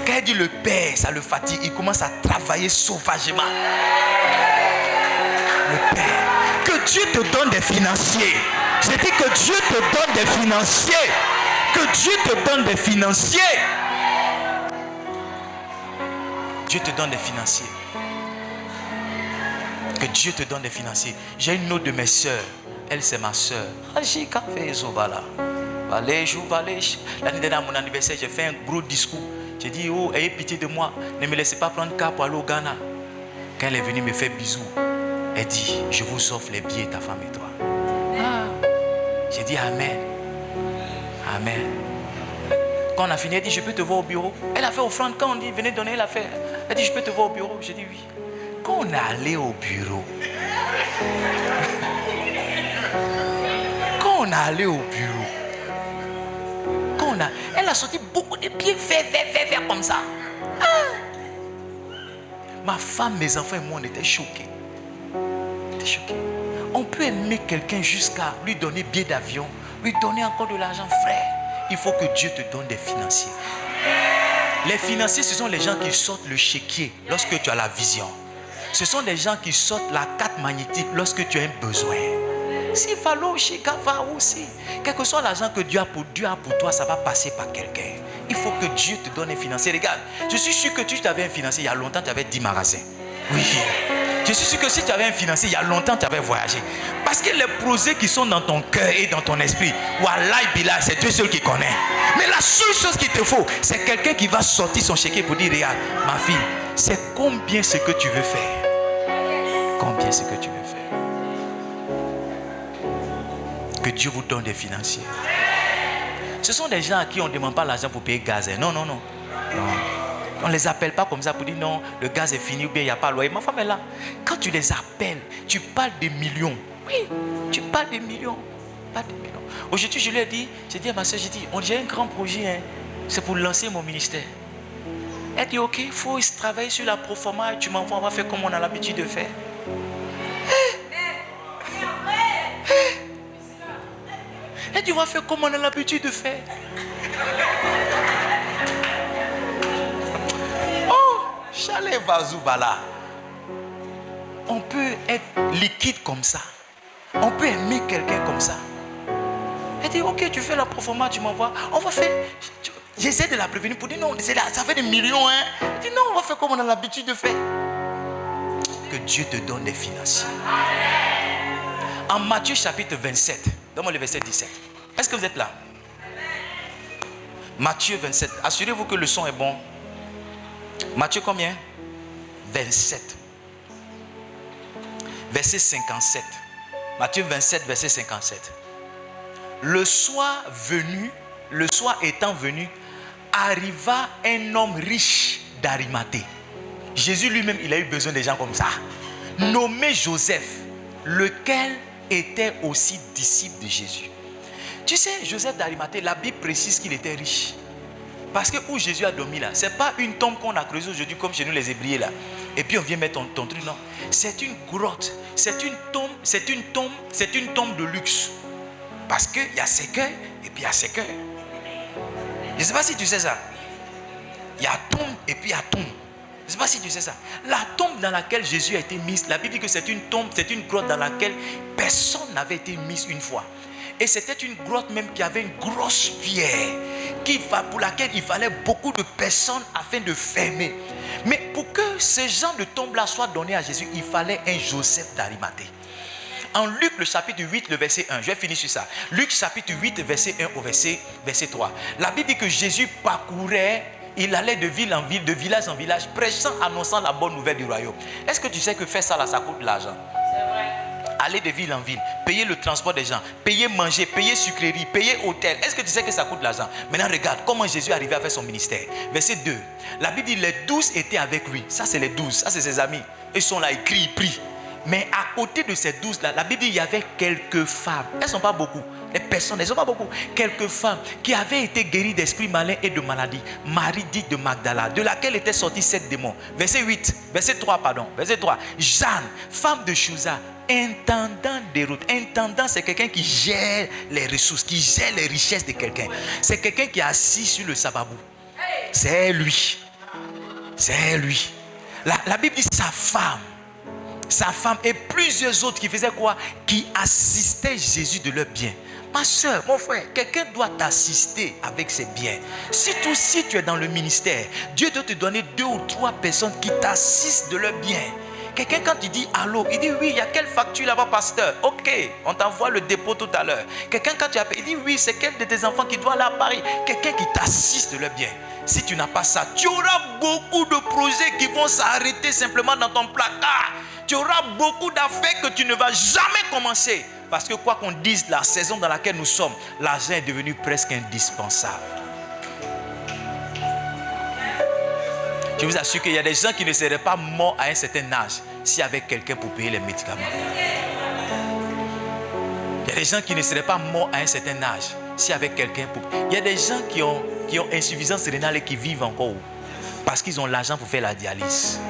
Quand elle dit le père, ça le fatigue. Il commence à travailler sauvagement. Le père. Que Dieu te donne des financiers. J'ai dit que Dieu te donne des financiers. Que Dieu te donne des financiers. Dieu te donne des financiers. Que Dieu te donne des financiers. J'ai une autre de mes soeurs. Elle, c'est ma soeur. L'année dernière, à mon anniversaire, j'ai fait un gros discours. J'ai dit, oh, ayez pitié de moi. Ne me laissez pas prendre car pour aller au Ghana. Quand elle est venue me faire bisous, elle dit, je vous offre les billets, ta femme et toi. Ah. J'ai dit, amen. Amen. Quand on a fini, elle dit, je peux te voir au bureau. Elle a fait offrande. Quand on dit, venez donner, elle a fait. Elle dit, je peux te voir au bureau. J'ai dit, oui. Quand on est allé au bureau, quand on est allé au bureau, elle a sorti beaucoup de pieds verts comme ça. Ah. Ma femme, mes enfants et moi, on était choqués. On était choqués. On peut aimer quelqu'un jusqu'à lui donner billet d'avion, lui donner encore de l'argent, frère. Il faut que Dieu te donne des financiers. Les financiers, ce sont les gens qui sortent le chéquier lorsque tu as la vision. Ce sont les gens qui sortent la carte magnétique lorsque tu as un besoin. Si Falo, Shikava aussi, quel que soit l'argent que Dieu a pour toi, ça va passer par quelqu'un. Il faut que Dieu te donne un financier. Regarde, je suis sûr que tu avais un financier il y a longtemps, tu avais 10 magasins. Oui. Je suis sûr que si tu avais un financier il y a longtemps, tu avais voyagé. Parce que les projets qui sont dans ton cœur et dans ton esprit, Wallahi Billah, c'est Dieu seul qui connaît. Mais la seule chose qu'il te faut, c'est quelqu'un qui va sortir son chéquier pour dire, regarde, ma fille, c'est combien ce que tu veux faire. Combien ce que tu veux faire. Que Dieu vous donne des financiers. Ce sont des gens à qui on ne demande pas l'argent pour payer le gaz. Non, non, non. On ne les appelle pas comme ça pour dire non, le gaz est fini ou bien il n'y a pas de loyer. Ma femme est là. Quand tu les appelles, tu parles des millions. Oui, tu parles des millions. Pas des millions. Aujourd'hui, je lui ai dit, j'ai dit à ma soeur, j'ai dit, j'ai un grand projet, hein. C'est pour lancer mon ministère. Elle dit, ok, il faut travailler sur la proforma et tu m'envoies, on va faire comme on a l'habitude de faire. Elle dit, on va faire comme on a l'habitude de faire. Chalet Vazou Vala. On peut être liquide comme ça. On peut aimer quelqu'un comme ça. Elle dit, ok, tu fais la proforma, tu m'envoies. On va faire. J'essaie de la prévenir pour dire non, ça fait des millions. Hein. Elle dit non, on va faire comme on a l'habitude de faire. Que Dieu te donne des financiers. En Matthieu chapitre 27, donne-moi le verset 17. Est-ce que vous êtes là? Matthieu 27. Assurez-vous que le son est bon. Matthieu combien? 27. Verset 57. Matthieu 27, verset 57. Le soir étant venu, arriva un homme riche d'Arimathée. Jésus lui-même, il a eu besoin des gens comme ça. Nommé Joseph, lequel était aussi disciple de Jésus. Tu sais, Joseph d'Arimathée, la Bible précise qu'il était riche. Parce que où Jésus a dormi là, ce n'est pas une tombe qu'on a creusée aujourd'hui comme chez nous les Hébriers là. Et puis on vient mettre ton truc, non. C'est une grotte, c'est une tombe de luxe. Parce qu'il y a cercueil et puis il y a cercueil. Je ne sais pas si tu sais ça. Il y a tombe et puis il y a tombe. Je ne sais pas si tu sais ça. La tombe dans laquelle Jésus a été mis, la Bible dit que c'est une tombe, c'est une grotte dans laquelle personne n'avait été mis une fois. Et c'était une grotte même qui avait une grosse pierre pour laquelle il fallait beaucoup de personnes afin de fermer. Mais pour que ce genre de tombe-là soit donné à Jésus, il fallait un Joseph d'Arimathée. En Luc, le chapitre 8, le verset 1, je vais finir sur ça. Luc, chapitre 8, verset 1 au verset 3. La Bible dit que Jésus parcourait, il allait de ville en ville, de village en village, prêchant, annonçant la bonne nouvelle du royaume. Est-ce que tu sais que faire ça là, ça coûte de l'argent? C'est vrai. Aller de ville en ville, payer le transport des gens, payer manger, payer sucrerie, payer hôtel. Est-ce que tu sais que ça coûte de l'argent? Maintenant regarde comment Jésus est arrivé à faire son ministère. Verset 2. La Bible dit les 12 étaient avec lui. Ça c'est les 12, ça c'est ses amis. Ils sont là, ils crient, ils prient. Mais à côté de ces 12 là, la Bible dit il y avait quelques femmes. Elles ne sont pas beaucoup. Les personnes, elles ne sont pas beaucoup. Quelques femmes qui avaient été guéries d'esprits malins et de maladies. Marie dite de Magdala, de laquelle étaient sortis 7 démons. Verset 8, verset 3, pardon. Verset 3. Jeanne, femme de Chusa, intendant des routes. Intendant, c'est quelqu'un qui gère les ressources, qui gère les richesses de quelqu'un. C'est quelqu'un qui est assis sur le sababou. C'est lui. C'est lui. La Bible dit sa femme et plusieurs autres qui faisaient quoi? Qui assistaient Jésus de leurs biens. Ma soeur, mon frère, quelqu'un doit t'assister avec ses biens. Surtout si tu es dans le ministère, Dieu doit te donner 2 ou 3 personnes qui t'assistent de leurs biens. Quelqu'un quand il dit allô, il dit oui, il y a quelle facture là-bas, pasteur? Ok, on t'envoie le dépôt tout à l'heure. Quelqu'un quand tu appelles, il dit oui, c'est quel de tes enfants qui doit aller à Paris? Quelqu'un qui t'assiste de leurs biens. Si tu n'as pas ça, tu auras beaucoup de projets qui vont s'arrêter simplement dans ton placard. Tu auras beaucoup d'affaires que tu ne vas jamais commencer. Parce que quoi qu'on dise, la saison dans laquelle nous sommes, l'argent est devenu presque indispensable. Je vous assure qu'il y a des gens qui ne seraient pas morts à un certain âge s'il y avait quelqu'un pour payer les médicaments. Il y a des gens qui ne seraient pas morts à un certain âge s'il y avait quelqu'un pour... Il y a des gens qui ont insuffisance rénale et qui vivent encore parce qu'ils ont l'argent pour faire la dialyse.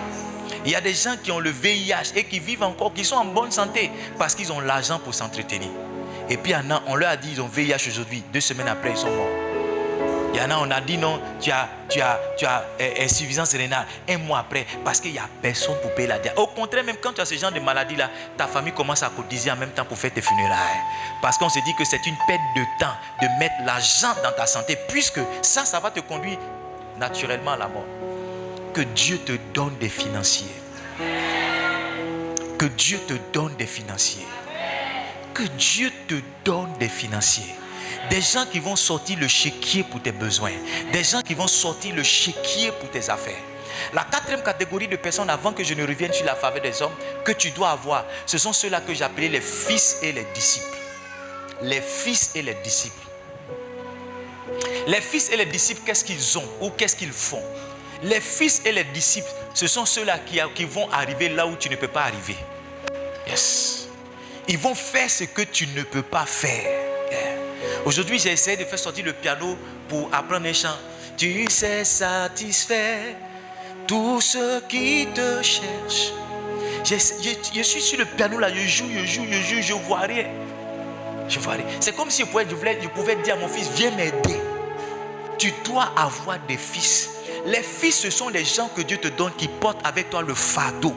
Il y a des gens qui ont le VIH et qui vivent encore, qui sont en bonne santé parce qu'ils ont l'argent pour s'entretenir. Et puis on leur a dit ils ont VIH aujourd'hui, 2 semaines après ils sont morts. Il y en a, on a dit non, tu as insuffisance rénale 1 mois après, parce qu'il n'y a personne pour payer la diète. Au contraire, même quand tu as ce genre de maladie-là, ta famille commence à cotiser en même temps pour faire tes funérailles. Parce qu'on se dit que c'est une perte de temps de mettre l'argent dans ta santé, puisque ça va te conduire naturellement à la mort. Que Dieu te donne des financiers. Que Dieu te donne des financiers. Que Dieu te donne des financiers. Des gens qui vont sortir le chéquier pour tes besoins. Des gens qui vont sortir le chéquier pour tes affaires. La 4e catégorie de personnes, avant que je ne revienne sur la faveur des hommes, que tu dois avoir, ce sont ceux-là que j'appelais les fils et les disciples. Les fils et les disciples. Les fils et les disciples, qu'est-ce qu'ils ont ou qu'est-ce qu'ils font? Les fils et les disciples, ce sont ceux-là qui vont arriver là où tu ne peux pas arriver. Yes. Ils vont faire ce que tu ne peux pas faire. Aujourd'hui, j'ai essayé de faire sortir le piano pour apprendre un chant. Tu sais satisfaire tous ceux qui te cherchent. Je suis sur le piano là, je joue, je vois rien. Je vois rien. C'est comme si je pouvais dire à mon fils, viens m'aider. Tu dois avoir des fils. Les fils, ce sont les gens que Dieu te donne qui portent avec toi le fardeau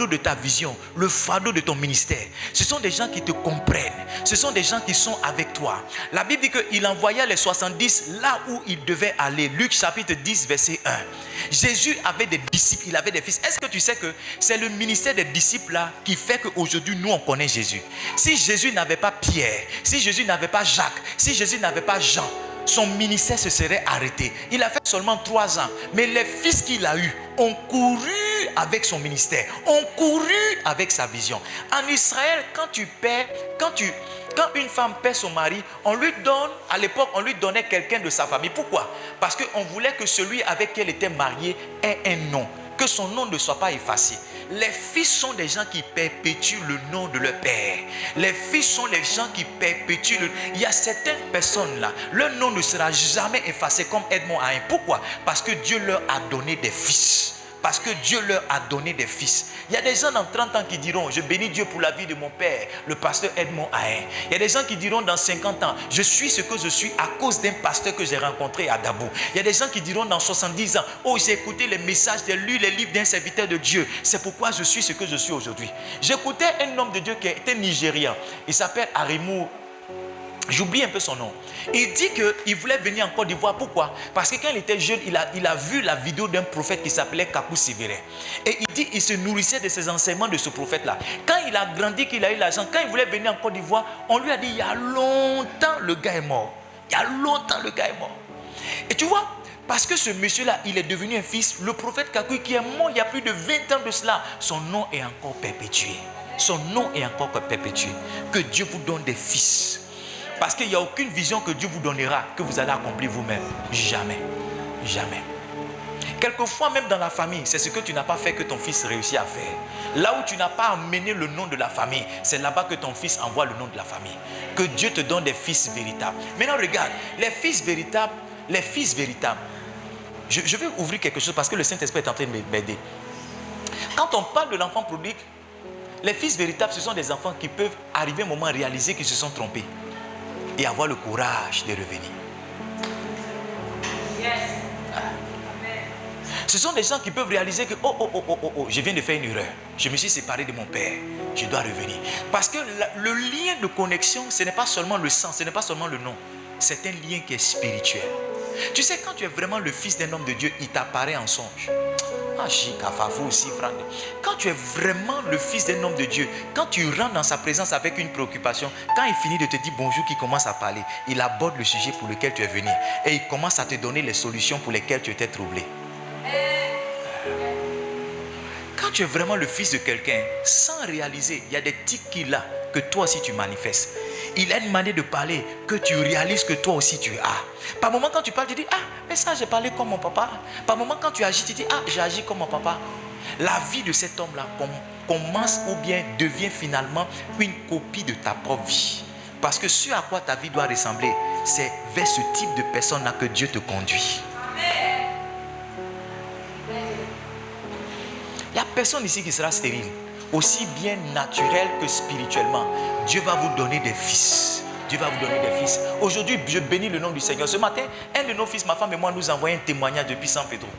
de ta vision, le fardeau de ton ministère. Ce sont des gens qui te comprennent. Ce sont des gens qui sont avec toi. La Bible dit qu'il envoya les 70 là où ils devaient aller. Luc chapitre 10, verset 1. Jésus avait des disciples, il avait des fils. Est-ce que tu sais que c'est le ministère des disciples là qui fait qu'aujourd'hui nous on connaît Jésus? Si Jésus n'avait pas Pierre, si Jésus n'avait pas Jacques, si Jésus n'avait pas Jean, son ministère se serait arrêté. Il a fait seulement 3 ans. Mais les fils qu'il a eus ont couru avec son ministère, ont couru avec sa vision. En Israël, quand une femme perd son mari, à l'époque, on lui donnait quelqu'un de sa famille. Pourquoi? Parce qu'on voulait que celui avec qui elle était mariée ait un nom, que son nom ne soit pas effacé. Les fils sont des gens qui perpétuent le nom de leur père. Les fils sont les gens qui perpétuent Il y a certaines personnes là, leur nom ne sera jamais effacé comme Edmond Haïn. Pourquoi? Parce que Dieu leur a donné des fils. Parce que Dieu leur a donné des fils. Il y a des gens dans 30 ans qui diront, je bénis Dieu pour la vie de mon père, le pasteur Edmond Haïn. Il y a des gens qui diront dans 50 ans, je suis ce que je suis à cause d'un pasteur que j'ai rencontré à Dabo. Il y a des gens qui diront dans 70 ans, oh j'ai écouté les messages, j'ai lu les livres d'un serviteur de Dieu. C'est pourquoi je suis ce que je suis aujourd'hui. J'écoutais un homme de Dieu qui était nigérian. Il s'appelle Arimou. J'oublie un peu son nom. Il dit qu'il voulait venir en Côte d'Ivoire. Pourquoi? Parce que quand il était jeune, il a vu la vidéo d'un prophète qui s'appelait Kakou Sévérin. Et il dit qu'il se nourrissait de ces enseignements de ce prophète-là. Quand il a grandi, qu'il a eu l'argent, quand il voulait venir en Côte d'Ivoire, on lui a dit, il y a longtemps, le gars est mort. Il y a longtemps, le gars est mort. Et tu vois, parce que ce monsieur-là, il est devenu un fils, le prophète Kakou qui est mort il y a plus de 20 ans de cela, son nom est encore perpétué. Son nom est encore perpétué. Que Dieu vous donne des fils. Parce qu'il n'y a aucune vision que Dieu vous donnera que vous allez accomplir vous-même. Jamais. Jamais. Quelquefois, même dans la famille, c'est ce que tu n'as pas fait que ton fils réussit à faire. Là où tu n'as pas amené le nom de la famille, c'est là-bas que ton fils envoie le nom de la famille. Que Dieu te donne des fils véritables. Maintenant, regarde, les fils véritables, je vais ouvrir quelque chose parce que le Saint-Esprit est en train de m'aider. Quand on parle de l'enfant prodigue, les fils véritables, ce sont des enfants qui peuvent arriver à un moment réaliser qu'ils se sont trompés et avoir le courage de revenir. Yes. Ce sont des gens qui peuvent réaliser que je viens de faire une erreur. Je me suis séparé de mon père. Je dois revenir. Parce que le lien de connexion, ce n'est pas seulement le sang, ce n'est pas seulement le nom. C'est un lien qui est spirituel. Tu sais, quand tu es vraiment le fils d'un homme de Dieu, il t'apparaît en songe. Quand tu es vraiment le fils d'un homme de Dieu, quand tu rentres dans sa présence avec une préoccupation, quand il finit de te dire bonjour, qu'il commence à parler, il aborde le sujet pour lequel tu es venu et il commence à te donner les solutions pour lesquelles tu étais troublé. Quand tu es vraiment le fils de quelqu'un, sans réaliser, il y a des tics qu'il a que toi aussi tu manifestes. Il a une manière de parler que tu réalises que toi aussi tu as. Par moment quand tu parles, tu dis, ah, mais ça j'ai parlé comme mon papa. Par moment quand tu agis, tu dis, ah, j'ai agi comme mon papa. La vie de cet homme-là commence ou bien devient finalement une copie de ta propre vie. Parce que ce à quoi ta vie doit ressembler, c'est vers ce type de personne-là que Dieu te conduit. Il n'y a personne ici qui sera stérile. Aussi bien naturel que spirituellement. Dieu va vous donner des fils. Dieu va vous donner des fils. Aujourd'hui, je bénis le nom du Seigneur. Ce matin, un de nos fils, ma femme et moi, nous envoyons un témoignage depuis San Pedro.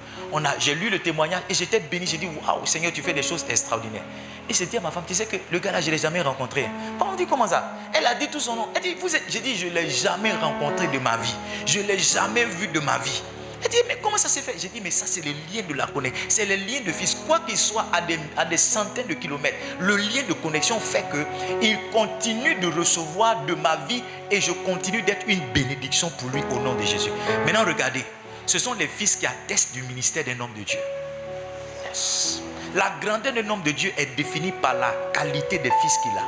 J'ai lu le témoignage et j'étais béni. J'ai dit, waouh, Seigneur, tu fais des choses extraordinaires. Et j'ai dit à ma femme, tu sais que le gars là, je ne l'ai jamais rencontré. On dit, comment ça? Elle a dit tout son nom. Elle dit, j'ai dit, je ne l'ai jamais rencontré de ma vie. Je ne l'ai jamais vu de ma vie. Elle dit, mais comment ça s'est fait? J'ai dit, mais ça, c'est le lien de la connexion. C'est le lien de fils. Quoi qu'il soit à des centaines de kilomètres, le lien de connexion fait qu'il continue de recevoir de ma vie et je continue d'être une bénédiction pour lui au nom de Jésus. Maintenant, regardez. Ce sont les fils qui attestent du ministère d'un homme de Dieu. Yes. La grandeur d'un homme de Dieu est définie par la qualité des fils qu'il a.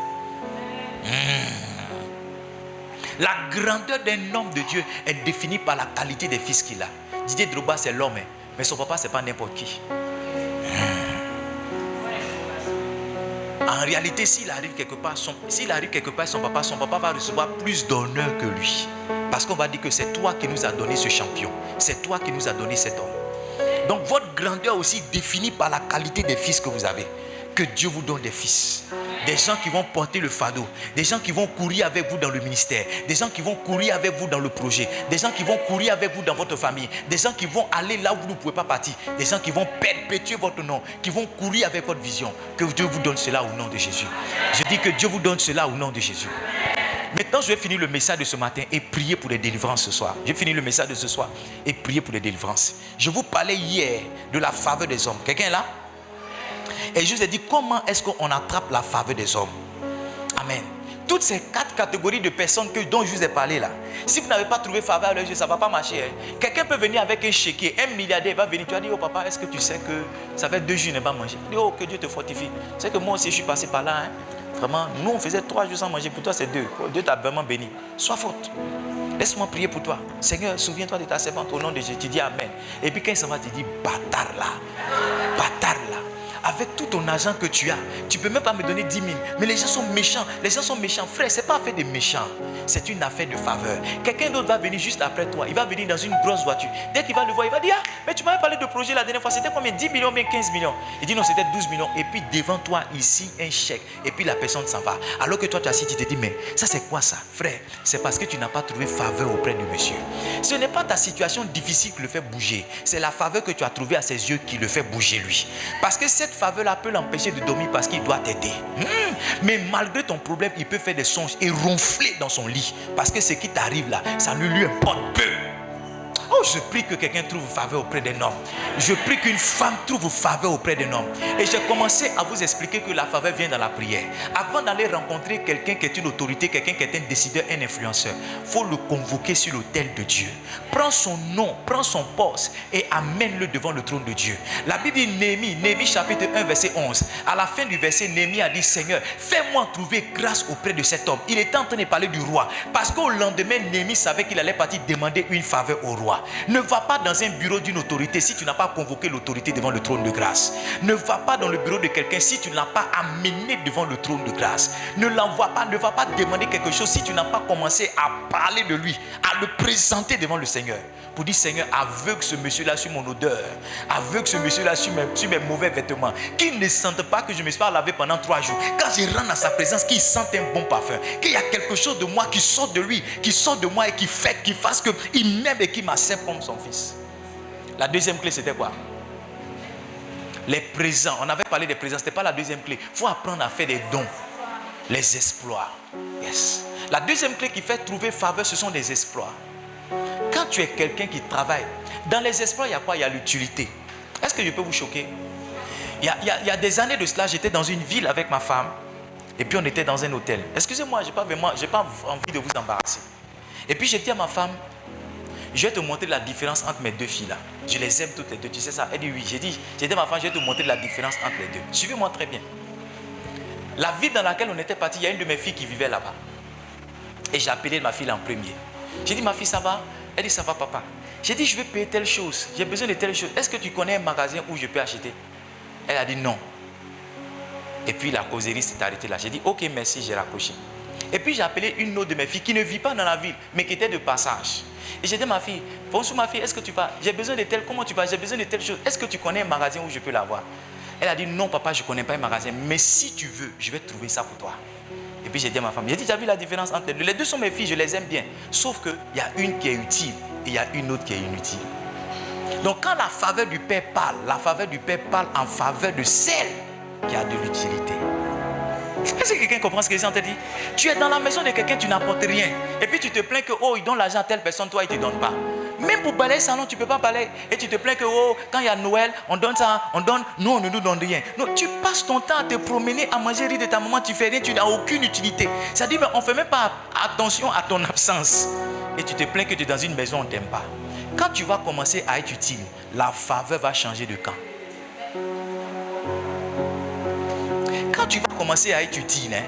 La grandeur d'un homme de Dieu est définie par la qualité des fils qu'il a. Didier Drogba, c'est l'homme, mais son papa, ce n'est pas n'importe qui. En réalité, s'il arrive quelque part, son papa va recevoir plus d'honneur que lui. Parce qu'on va dire que c'est toi qui nous as donné ce champion. C'est toi qui nous as donné cet homme. Donc votre grandeur aussi définie par la qualité des fils que vous avez. Que Dieu vous donne des fils. Des gens qui vont porter le fardeau. Des gens qui vont courir avec vous dans le ministère. Des gens qui vont courir avec vous dans le projet. Des gens qui vont courir avec vous dans votre famille. Des gens qui vont aller là où vous ne pouvez pas partir. Des gens qui vont perpétuer votre nom. Qui vont courir avec votre vision. Que Dieu vous donne cela au nom de Jésus. Je dis que Dieu vous donne cela au nom de Jésus. Maintenant, je vais finir le message de ce matin et prier pour les délivrances ce soir. Je vais finir le message de ce soir et prier pour les délivrances. Je vous parlais hier de la faveur des hommes. Quelqu'un est là? Et je vous ai dit comment est-ce qu'on attrape la faveur des hommes. Amen. Toutes ces 4 catégories de personnes dont je vous ai parlé là, si vous n'avez pas trouvé faveur à leurs yeux, ça ne va pas marcher. Hein. Quelqu'un peut venir avec un chéquier, un milliardaire va venir, tu vas dire, oh papa, est-ce que tu sais que ça fait 2 jours qu'il n'a pas mangé? Il dit, oh, que Dieu te fortifie. C'est que moi aussi je suis passé par là. Hein. Vraiment, nous on faisait 3 jours sans manger, pour toi c'est 2. Dieu t'a vraiment béni. Sois forte. Laisse-moi prier pour toi. Seigneur, souviens-toi de ta servante au nom de Jésus. Tu dis Amen. Et puis quand ça va, tu dis, bâtard là. Bâtard là. Avec tout ton argent que tu as, tu ne peux même pas me donner 10 000. Mais les gens sont méchants. Les gens sont méchants. Frère, ce n'est pas affaire de méchants. C'est une affaire de faveur. Quelqu'un d'autre va venir juste après toi. Il va venir dans une grosse voiture. Dès qu'il va le voir, il va dire, ah, mais tu m'avais parlé de projet la dernière fois. C'était combien? 10 millions, mais 15 millions. Il dit non, c'était 12 millions. Et puis devant toi, ici, un chèque. Et puis la personne s'en va. Alors que toi, tu as assis, tu te dis, mais ça c'est quoi ça? Frère, c'est parce que tu n'as pas trouvé faveur auprès de monsieur. Ce n'est pas ta situation difficile qui le fait bouger. C'est la faveur que tu as trouvée à ses yeux qui le fait bouger lui. Parce que cette faveur-là peut l'empêcher de dormir parce qu'il doit t'aider. Mais malgré ton problème, il peut faire des songes et ronfler dans son lit. Parce que ce qui t'arrive là, ça ne lui importe peu. Oh, je prie que quelqu'un trouve faveur auprès d'un homme. Je prie qu'une femme trouve faveur auprès d'un homme. Et j'ai commencé à vous expliquer que la faveur vient dans la prière. Avant d'aller rencontrer quelqu'un qui est une autorité, quelqu'un qui est un décideur, un influenceur, il faut le convoquer sur l'autel de Dieu. Prends son nom, prends son poste et amène-le devant le trône de Dieu. La Bible dit Néhémie chapitre 1 verset 11. À la fin du verset, Néhémie a dit, Seigneur, fais-moi trouver grâce auprès de cet homme. Il était en train de parler du roi. Parce qu'au lendemain, Néhémie savait qu'il allait partir demander une faveur au roi. Ne va pas dans un bureau d'une autorité si tu n'as pas convoqué l'autorité devant le trône de grâce. Ne va pas dans le bureau de quelqu'un si tu ne l'as pas amené devant le trône de grâce. Ne l'envoie pas, ne va pas demander quelque chose si tu n'as pas commencé à parler de lui, à le présenter devant le Seigneur. Pour dire, Seigneur, aveugle ce monsieur-là sur mon odeur, aveugle ce monsieur-là sur mes mauvais vêtements, qu'il ne sente pas que je me suis pas lavé pendant 3 jours. Quand je rentre dans sa présence, qu'il sente un bon parfum, qu'il y a quelque chose de moi qui sort de lui, qui sort de moi et qui fasse qu'il m'aime et qu'il m'accepte comme son fils. La deuxième clé, c'était quoi? Les présents. On avait parlé des présents, ce n'était pas la deuxième clé. Il faut apprendre à faire des dons, les exploits. Yes. La deuxième clé qui fait trouver faveur, ce sont les exploits. Quand tu es quelqu'un qui travaille, dans les exploits, il y a quoi? Il y a l'utilité. Est-ce que je peux vous choquer? Il y a des années de cela, j'étais dans une ville avec ma femme et puis on était dans un hôtel. Excusez-moi, je n'ai pas envie de vous embarrasser. Et puis j'ai dit à ma femme, je vais te montrer la différence entre mes 2 filles là. Je les aime toutes les 2, tu sais ça? Elle dit oui. J'ai dit à ma femme, je vais te montrer la différence entre les 2. Suivez-moi très bien. La ville dans laquelle on était parti, il y a une de mes filles qui vivait là-bas. Et j'ai appelé ma fille en premier. J'ai dit, ma fille, ça va? Elle dit, ça va papa. J'ai dit, je vais payer telle chose. J'ai besoin de telle chose. Est-ce que tu connais un magasin où je peux acheter? Elle a dit non. Et puis la causerie s'est arrêtée là. J'ai dit, ok, merci, j'ai raccroché. Et puis j'ai appelé une autre de mes filles qui ne vit pas dans la ville, mais qui était de passage. Et j'ai dit à ma fille, bonjour ma fille, est-ce que tu vas? J'ai besoin de telle, comment tu vas? J'ai besoin de telle chose. Est-ce que tu connais un magasin où je peux l'avoir? Elle a dit, non papa, je ne connais pas un magasin, mais si tu veux, je vais trouver ça pour toi. Et puis j'ai dit à ma femme, j'ai dit, tu as vu la différence entre les deux? Les deux sont mes filles, je les aime bien. Sauf qu'il y a une qui est utile et il y a une autre qui est inutile. Donc quand la faveur du Père parle, la faveur du Père parle en faveur de celle qui a de l'utilité. Est-ce que quelqu'un comprend ce que j'ai dit? Tu es dans la maison de quelqu'un, tu n'apportes rien. Et puis tu te plains que, oh, il donne l'argent à telle personne, toi, il ne te donne pas. Même pour balayer le salon, tu ne peux pas balayer. Et tu te plains que, oh, quand il y a Noël, on donne ça, on donne, nous, on ne nous donne rien. Non, tu passes ton temps à te promener, à manger rire de ta maman, tu fais rien, tu n'as aucune utilité. C'est-à-dire, mais on ne fait même pas attention à ton absence. Et tu te plains que tu es dans une maison, on ne t'aime pas. Quand tu vas commencer à être utile, la faveur va changer de camp. Quand tu vas commencer à être utile, hein,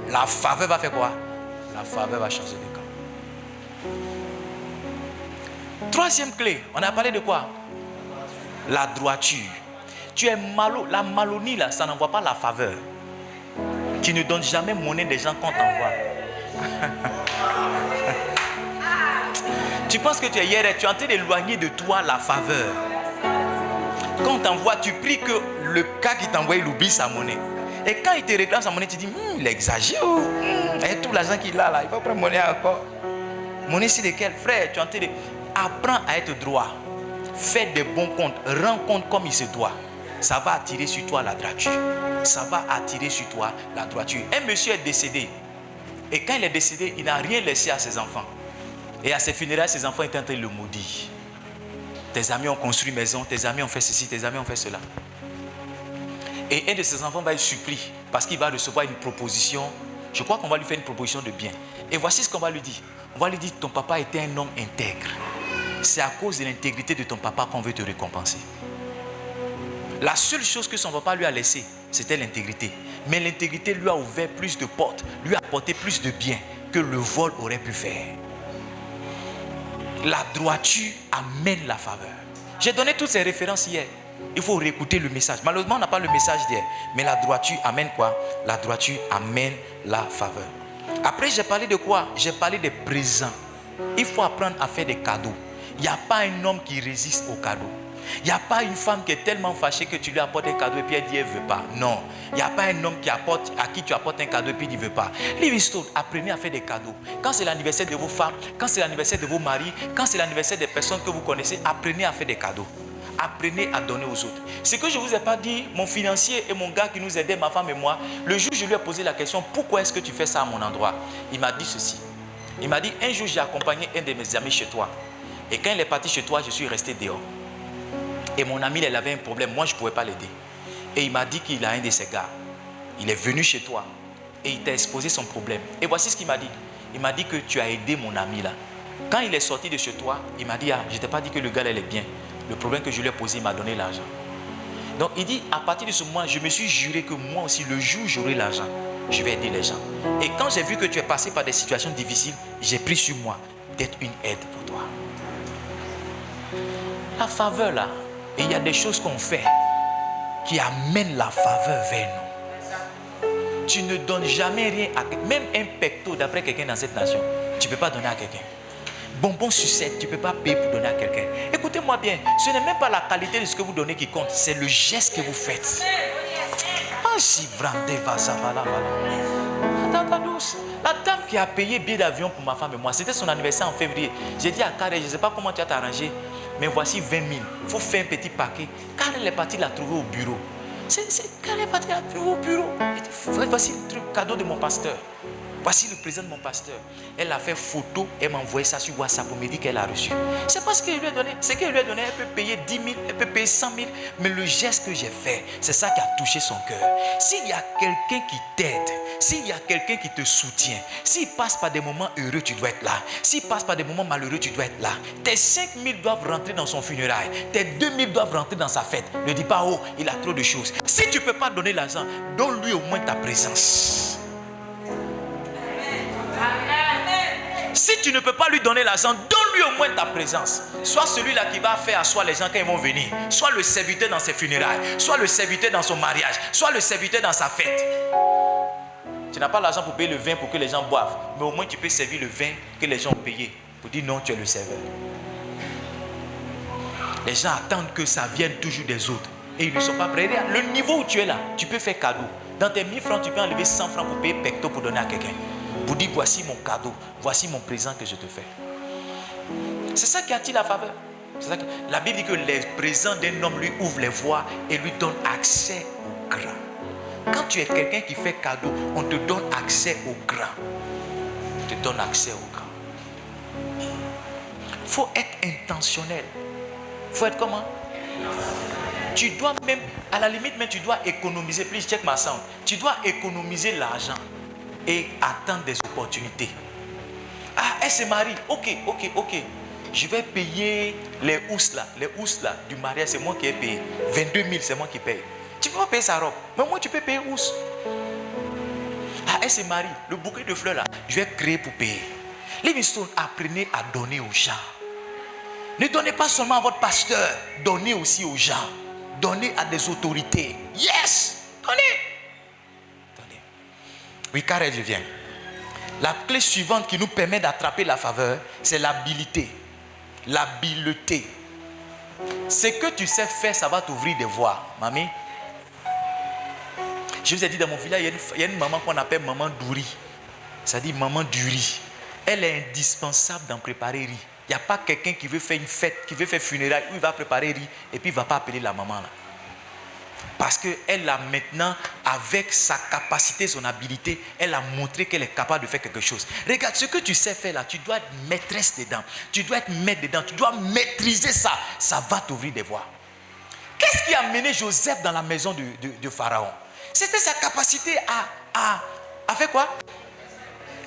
la faveur va faire quoi? La faveur va changer de camp. Troisième clé, on a parlé de quoi? La droiture. Tu es la malonie là, ça n'envoie pas la faveur. Tu ne donnes jamais monnaie des gens qu'on t'envoie. Tu penses que tu es hier, tu es en train d'éloigner de toi la faveur. Quand on t'envoie, tu pries que le gars qui t'envoie, il oublie sa monnaie. Et quand il te réclame sa monnaie, tu dis, il exagère. Et tout l'argent qu'il a là, il va prendre monnaie encore. Monnaie c'est lesquelles? Frère, tu es en train de... Apprends à être droit. Fais des bons comptes. Rends compte comme il se doit. Ça va attirer sur toi la droiture. Ça va attirer sur toi la droiture. Un monsieur est décédé. Et quand il est décédé, il n'a rien laissé à ses enfants. Et à ses funérailles, ses enfants étaient en train de le maudire. Tes amis ont construit une maison, tes amis ont fait ceci, tes amis ont fait cela. Et un de ses enfants va être surpris parce qu'il va recevoir une proposition. Je crois qu'on va lui faire une proposition de bien. Et voici ce qu'on va lui dire. On va lui dire, ton papa était un homme intègre. C'est à cause de l'intégrité de ton papa qu'on veut te récompenser. La seule chose que son papa lui a laissée, c'était l'intégrité. Mais l'intégrité lui a ouvert plus de portes, lui a apporté plus de bien que le vol aurait pu faire. La droiture amène la faveur. J'ai donné toutes ces références hier. Il faut réécouter le message. Malheureusement, on n'a pas le message d'hier. Mais la droiture amène quoi? La droiture amène la faveur. Après, j'ai parlé de quoi? J'ai parlé des présents. Il faut apprendre à faire des cadeaux. Il n'y a pas un homme qui résiste aux cadeaux. Il n'y a pas une femme qui est tellement fâchée que tu lui apportes un cadeau et puis elle dit elle ne veut pas. Non. Il n'y a pas un homme à qui tu apportes un cadeau et puis il ne veut pas. Livingstone, apprenez à faire des cadeaux. Quand c'est l'anniversaire de vos femmes, quand c'est l'anniversaire de vos maris, quand c'est l'anniversaire des personnes que vous connaissez, apprenez à faire des cadeaux. Apprenez à donner aux autres. Ce que je ne vous ai pas dit, mon financier et mon gars qui nous aidait, ma femme et moi, le jour où je lui ai posé la question, pourquoi est-ce que tu fais ça à mon endroit? Il m'a dit ceci. Il m'a dit, un jour j'ai accompagné un de mes amis chez toi. Et quand il est parti chez toi, je suis resté dehors. Et mon ami, il avait un problème. Moi, je ne pouvais pas l'aider. Et il m'a dit qu'il a un de ses gars. Il est venu chez toi. Et il t'a exposé son problème. Et voici ce qu'il m'a dit. Il m'a dit que tu as aidé mon ami là. Quand il est sorti de chez toi, il m'a dit, je ne t'ai pas dit que le gars là, il est bien. Le problème que je lui ai posé, il m'a donné l'argent. Donc il dit, à partir de ce moment, je me suis juré que moi aussi, le jour où j'aurai l'argent, je vais aider les gens. Et quand j'ai vu que tu es passé par des situations difficiles, j'ai pris sur moi d'être une aide pour toi. La faveur là, et il y a des choses qu'on fait qui amènent la faveur vers nous. Tu ne donnes jamais rien à quelqu'un. Même un pecto d'après quelqu'un dans cette nation, tu ne peux pas donner à quelqu'un. Bonbon sucette, tu ne peux pas payer pour donner à quelqu'un. Écoutez-moi bien, ce n'est même pas la qualité de ce que vous donnez qui compte, c'est le geste que vous faites. La dame qui a payé billet d'avion pour ma femme et moi, c'était son anniversaire en février. J'ai dit à Karel, je ne sais pas comment tu as t'arrangé, mais voici 20 000. Il faut faire un petit paquet. Karel est parti la trouver au bureau. Karel est parti la trouver au bureau. Voici le truc, cadeau de mon pasteur. Voici le présent de mon pasteur. Elle a fait photo, elle m'a envoyé ça sur WhatsApp pour me dire qu'elle a reçu. C'est pas ce qu'elle lui a donné. Ce qu'elle lui a donné, elle peut payer 10 000, elle peut payer 100 000. Mais le geste que j'ai fait, c'est ça qui a touché son cœur. S'il y a quelqu'un qui t'aide, s'il y a quelqu'un qui te soutient, s'il passe par des moments heureux, tu dois être là. S'il passe par des moments malheureux, tu dois être là. Tes 5 000 doivent rentrer dans son funérail. Tes 2 000 doivent rentrer dans sa fête. Ne dis pas, oh, il a trop de choses. Si tu ne peux pas donner l'argent, donne-lui au moins ta présence. Si tu ne peux pas lui donner l'argent, donne-lui au moins ta présence. Soit celui-là qui va faire asseoir les gens quand ils vont venir. Soit le serviteur dans ses funérailles. Soit le serviteur dans son mariage. Soit le serviteur dans sa fête. Tu n'as pas l'argent pour payer le vin pour que les gens boivent. Mais au moins tu peux servir le vin que les gens ont payé. Pour dire non, tu es le serveur. Les gens attendent que ça vienne toujours des autres. Et ils ne sont pas prêts. Le niveau où tu es là, tu peux faire cadeau. Dans tes 1000 francs, tu peux enlever 100 francs pour payer pecto pour donner à quelqu'un. Pour dire voici mon cadeau, voici mon présent que je te fais. C'est ça qui attire la faveur. C'est ça que, la Bible dit que les présents d'un homme lui ouvrent les voies et lui donne accès au grand. Quand tu es quelqu'un qui fait cadeau, on te donne accès au grand. On te donne accès au grand. Il faut être intentionnel. Il faut être comment? Tu dois même, à la limite, mais tu dois économiser. Please check my sound. Tu dois économiser l'argent et attendre des opportunités. Ah, elle se marie. Ok. Je vais payer les housses là. Les housses là du mariage, c'est moi qui ai payé. 22 000, c'est moi qui paye. Tu ne peux pas payer sa robe. Mais moi, tu peux payer housse. Ah, elle se marie. Le bouquet de fleurs là, je vais créer pour payer. Livingstone, apprenez à donner aux gens. Ne donnez pas seulement à votre pasteur. Donnez aussi aux gens. Donnez à des autorités. Yes! Donnez. Oui, car elle vient. La clé suivante qui nous permet d'attraper la faveur, c'est l'habileté. L'habileté. Ce que tu sais faire, ça va t'ouvrir des voies. Mamie, je vous ai dit dans mon village, il y a une maman qu'on appelle maman Douri. Ça dit maman du riz. Elle est indispensable d'en préparer riz. Il n'y a pas quelqu'un qui veut faire une fête, qui veut faire funérailles, où il va préparer riz et puis il ne va pas appeler la maman là. Parce qu'elle a maintenant, avec sa capacité, son habilité, elle a montré qu'elle est capable de faire quelque chose. Regarde, ce que tu sais faire là, tu dois être maîtresse dedans. Tu dois être maître dedans. Tu dois maîtriser ça. Ça va t'ouvrir des voies. Qu'est-ce qui a mené Joseph dans la maison de Pharaon? C'était sa capacité à faire quoi?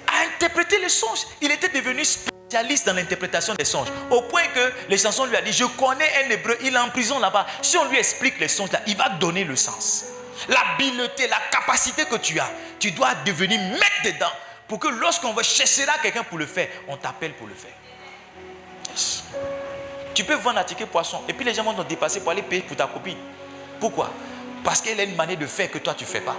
À interpréter les songes. Il était devenu spécialiste dans l'interprétation des songes. Au point que les chansons lui a dit, je connais un hébreu, il est en prison là-bas. Si on lui explique les songes là, il va donner le sens. L'habileté, la capacité que tu as, tu dois devenir maître dedans. Pour que lorsqu'on va chercher là quelqu'un pour le faire, on t'appelle pour le faire. Yes. Tu peux vendre un ticket poisson et puis les gens vont te dépasser pour aller payer pour ta copine. Pourquoi? Parce qu'elle a une manière de faire que toi tu ne fais pas.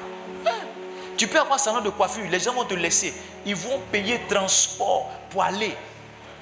Tu peux avoir un salon de coiffure, les gens vont te laisser. Ils vont payer transport pour aller.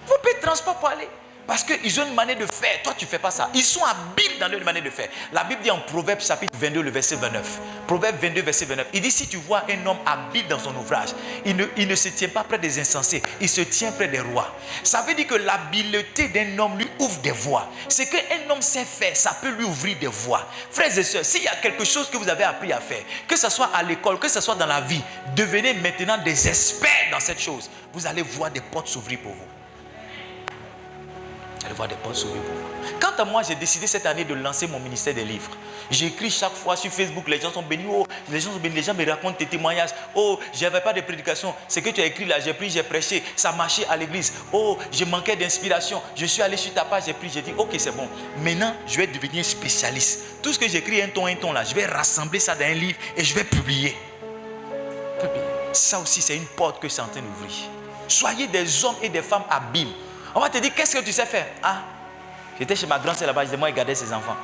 Ils vont payer transport pour aller. Parce qu'ils ont une manière de faire. Toi, tu ne fais pas ça. Ils sont habiles dans leur manière de faire. La Bible dit en Proverbe chapitre 22, le verset 29. Proverbe 22, verset 29. Il dit, si tu vois un homme habile dans son ouvrage, il ne se tient pas près des insensés. Il se tient près des rois. Ça veut dire que l'habileté d'un homme lui ouvre des voies. Ce qu'un homme sait faire, ça peut lui ouvrir des voies. Frères et sœurs, s'il y a quelque chose que vous avez appris à faire, que ce soit à l'école, que ce soit dans la vie, devenez maintenant des experts dans cette chose. Vous allez voir des portes s'ouvrir pour vous. Allez voir des portes s'ouvrir pour vous. Quant à moi, j'ai décidé cette année de lancer mon ministère des livres. J'écris chaque fois sur Facebook, les gens sont bénis. Oh, les gens sont bénis, les gens me racontent tes témoignages. Oh, je n'avais pas de prédication. Ce que tu as écrit là, j'ai pris, j'ai prêché. Ça marchait à l'église. Oh, je manquais d'inspiration. Je suis allé sur ta page, j'ai pris, j'ai dit, ok, c'est bon. Maintenant, je vais devenir spécialiste. Tout ce que j'écris, un ton là, je vais rassembler ça dans un livre et je vais publier. Ça aussi, c'est une porte que c'est en train d'ouvrir. Soyez des hommes et des femmes habiles. On va te dire, qu'est-ce que tu sais faire? Ah, j'étais chez ma grand-sœur là-bas, je disais, moi, elle gardait ses enfants.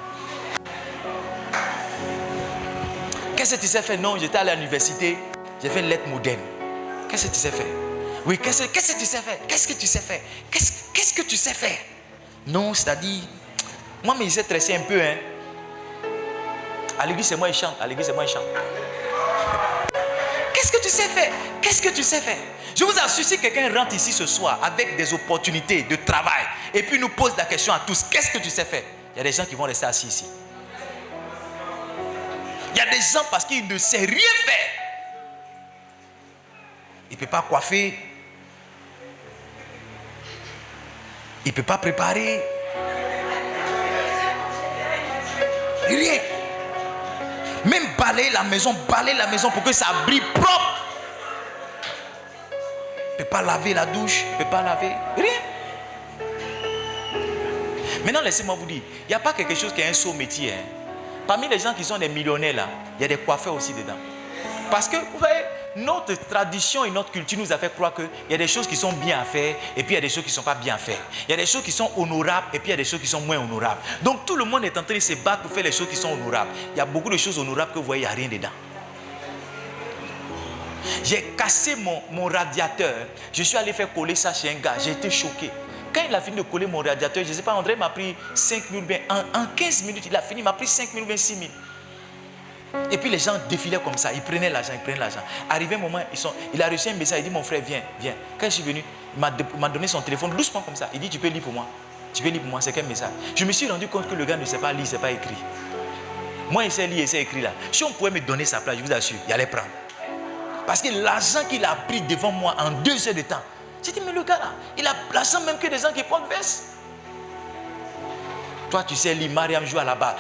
Qu'est-ce que tu sais faire? Non, j'étais à l'université, j'ai fait lettres modernes. Qu'est-ce que tu sais faire? Oui, qu'est-ce que tu sais faire? Qu'est-ce que tu sais faire? Qu'est-ce que tu sais faire? Non, c'est-à-dire, moi, mais il s'est tressé un peu, hein. À l'église, c'est moi, il chante. À l'église, c'est moi, il chante. Qu'est-ce que tu sais faire? Qu'est-ce que tu sais faire? Je vous assure, si quelqu'un rentre ici ce soir avec des opportunités de travail et puis nous pose la question à tous, qu'est-ce que tu sais faire? Il y a des gens qui vont rester assis ici. Il y a des gens parce qu'ils ne savent rien faire. Il ne peut pas coiffer. Il ne peut pas préparer. Rien. Même balayer la maison pour que ça brille propre. Il ne peut pas laver la douche, il ne peut pas laver rien. Maintenant, laissez-moi vous dire, il n'y a pas quelque chose qui est un saut métier. Hein. Parmi les gens qui sont des millionnaires là, il y a des coiffeurs aussi dedans. Parce que, vous voyez, notre tradition et notre culture nous a fait croire qu'il y a des choses qui sont bien à faire et puis il y a des choses qui ne sont pas bien à faire. Il y a des choses qui sont honorables et puis il y a des choses qui sont moins honorables. Donc tout le monde est en train de se battre pour faire les choses qui sont honorables. Il y a beaucoup de choses honorables que vous voyez, il n'y a rien dedans. J'ai cassé mon radiateur. Je suis allé faire coller ça chez un gars. J'ai été choqué. Quand il a fini de coller mon radiateur, je ne sais pas, André m'a pris 5 000 bien. En 15 minutes, il a fini, il m'a pris 5 000 bien 6 000. Et puis les gens défilaient comme ça, ils prenaient l'argent, Arrivé un moment, il a reçu un message, il dit mon frère, viens. Quand je suis venu, il m'a donné son téléphone doucement comme ça. Il dit tu peux lire pour moi. C'est quel message? Je me suis rendu compte que le gars ne sait pas lire, ne sait pas écrire. Moi, il sait lire, il sait écrire là. Si on pouvait me donner sa place, je vous assure, il allait prendre. Parce que l'argent qu'il a pris devant moi en 2 heures de temps, j'ai dit mais le gars là, il a l'argent même que des gens qui portent veste. Toi, tu sais lire, Mariam joue à la balle,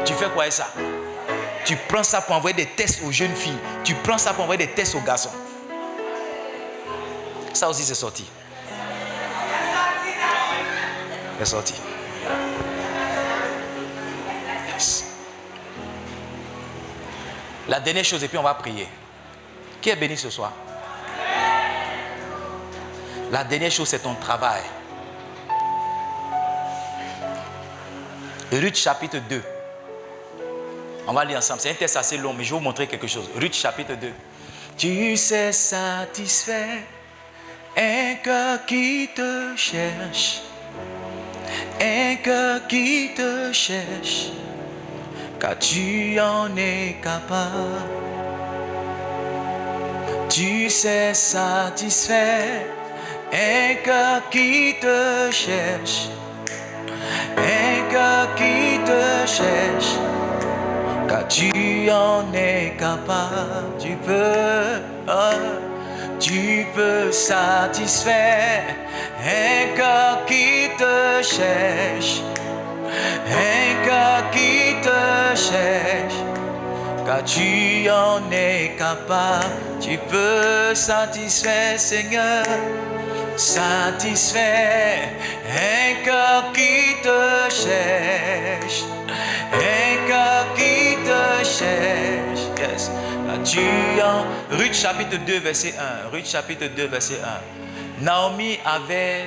Tu fais quoi avec ça? Tu prends ça pour envoyer des tests aux jeunes filles. Tu prends ça pour envoyer des tests aux garçons. Ça aussi, c'est sorti. C'est sorti. Yes. La dernière chose, et puis on va prier. Qui est béni ce soir? La dernière chose, c'est ton travail. Ruth chapitre 2. On va lire ensemble. C'est un texte assez long, mais je vais vous montrer quelque chose. Ruth chapitre 2. Tu sais satisfaire un cœur qui te cherche. Un cœur qui te cherche. Car tu en es capable. Tu sais satisfaire un cœur qui te cherche. Un cœur qui te cherche. Car tu en es capable, tu peux satisfaire un cœur qui te cherche, un cœur qui te cherche, car tu en es capable, tu peux satisfaire, Seigneur, satisfaire un cœur qui te cherche. Un cœur qui te cherche. Yes. Ruth chapitre 2 verset 1. Ruth chapitre 2 verset 1. Naomi avait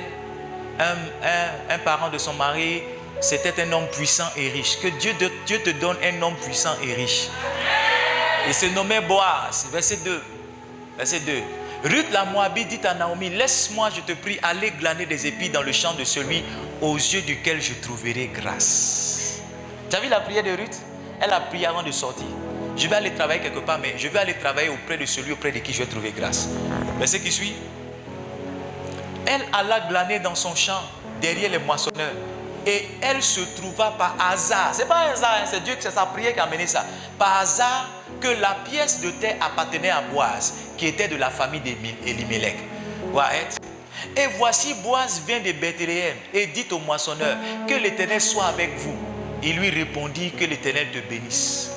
un parent de son mari. C'était un homme puissant et riche. Que Dieu te donne un homme puissant et riche. Il se nommait Boaz. Verset 2. Verset 2. Ruth la Moabite dit à Naomi, laisse-moi, je te prie, aller glaner des épis dans le champ de celui aux yeux duquel je trouverai grâce. Tu as vu la prière de Ruth? Elle a prié avant de sortir. Je vais aller travailler quelque part, mais je vais aller travailler auprès de celui auprès de qui je vais trouver grâce. Verset qui suit. Elle alla glaner dans son champ, derrière les moissonneurs. Et elle se trouva par hasard. Ce n'est pas un hasard, hein, c'est Dieu, c'est sa prière qui a amené ça. Par hasard, que la pièce de terre appartenait à Boaz, qui était de la famille d'Elimelech. Et voici Boaz vient de Bethléem et dit au moissonneur, que l'Éternel soit avec vous. Il lui répondit, que l'Éternel te bénisse.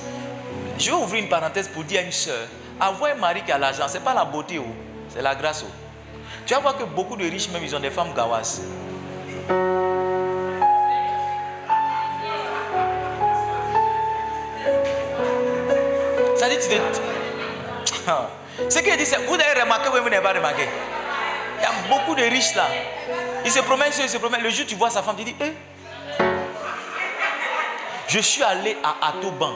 Je vais ouvrir une parenthèse pour dire à une soeur, avoir un mari qui a l'argent, ce n'est pas la beauté, c'est la grâce. Tu vas voir que beaucoup de riches même, ils ont des femmes gawas. Ça dit, ce qu'il dit, c'est, vous avez remarqué ou vous n'avez pas remarqué? Il y a beaucoup de riches là. Ils se promènent, Le jour où tu vois sa femme, tu dis, Je suis allé à Atoban.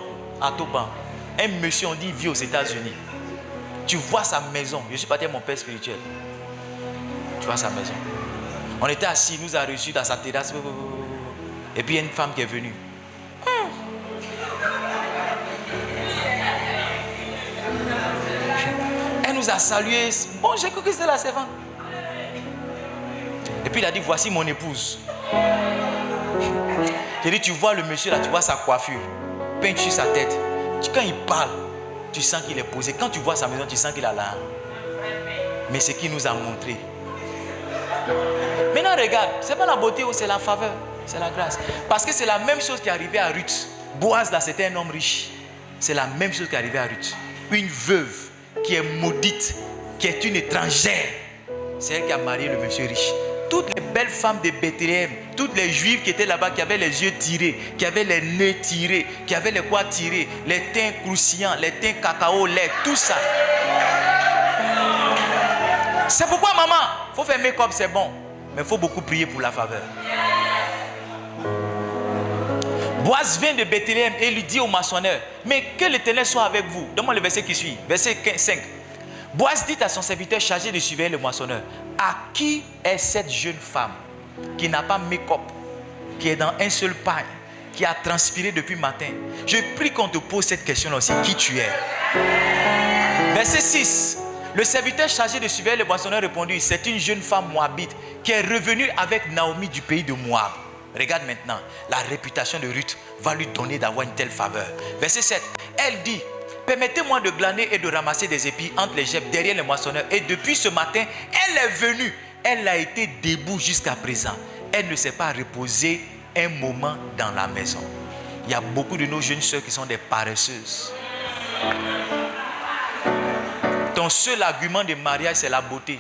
Un monsieur, on dit, vit aux États-Unis. Tu vois sa maison. Je suis parti à mon père spirituel. Tu vois sa maison. On était assis, il nous a reçus dans sa terrasse. Et puis il y a une femme qui est venue. Elle nous a salués. Bon, j'ai cru que c'était la servante. Et puis il a dit, voici mon épouse. J'ai dit, tu vois le monsieur là, tu vois sa coiffure, peinte sur sa tête. Quand il parle, tu sens qu'il est posé. Quand tu vois sa maison, tu sens qu'il a l'âme. Mais ce qu'il nous a montré. Maintenant, regarde, ce n'est pas la beauté, c'est la faveur, c'est la grâce. Parce que c'est la même chose qui est arrivée à Ruth. Boaz là, c'était un homme riche. C'est la même chose qui est arrivée à Ruth. Une veuve qui est maudite, qui est une étrangère. C'est elle qui a marié le monsieur riche. Toutes les belles femmes de Bethléem, toutes les juives qui étaient là-bas, qui avaient les yeux tirés, qui avaient les nez tirés, qui avaient les quoi tirés, les teints croustillants, les teints cacao, lait, tout ça. C'est pourquoi, maman, il faut faire make-up, c'est bon. Mais il faut beaucoup prier pour la faveur. Boaz vient de Bethléem et lui dit au maçonneur, mais que l'Éternel soit avec vous. Donne-moi le verset qui suit, verset 5. Boaz dit à son serviteur chargé de surveiller le moissonneur, à qui est cette jeune femme qui n'a pas make-up, qui est dans un seul pain, qui a transpiré depuis le matin, je prie qu'on te pose cette question-là aussi. Qui tu es? Verset 6. Le serviteur chargé de surveiller les moissonneurs répondit, c'est une jeune femme moabite qui est revenue avec Naomi du pays de Moab. Regarde maintenant, la réputation de Ruth va lui donner d'avoir une telle faveur. Verset 7. Elle dit, permettez-moi de glaner et de ramasser des épis entre les gerbes derrière les moissonneurs. Et depuis ce matin, elle est venue. Elle a été debout jusqu'à présent. Elle ne s'est pas reposée un moment dans la maison. Il y a beaucoup de nos jeunes sœurs qui sont des paresseuses. Ton seul argument de mariage, c'est la beauté.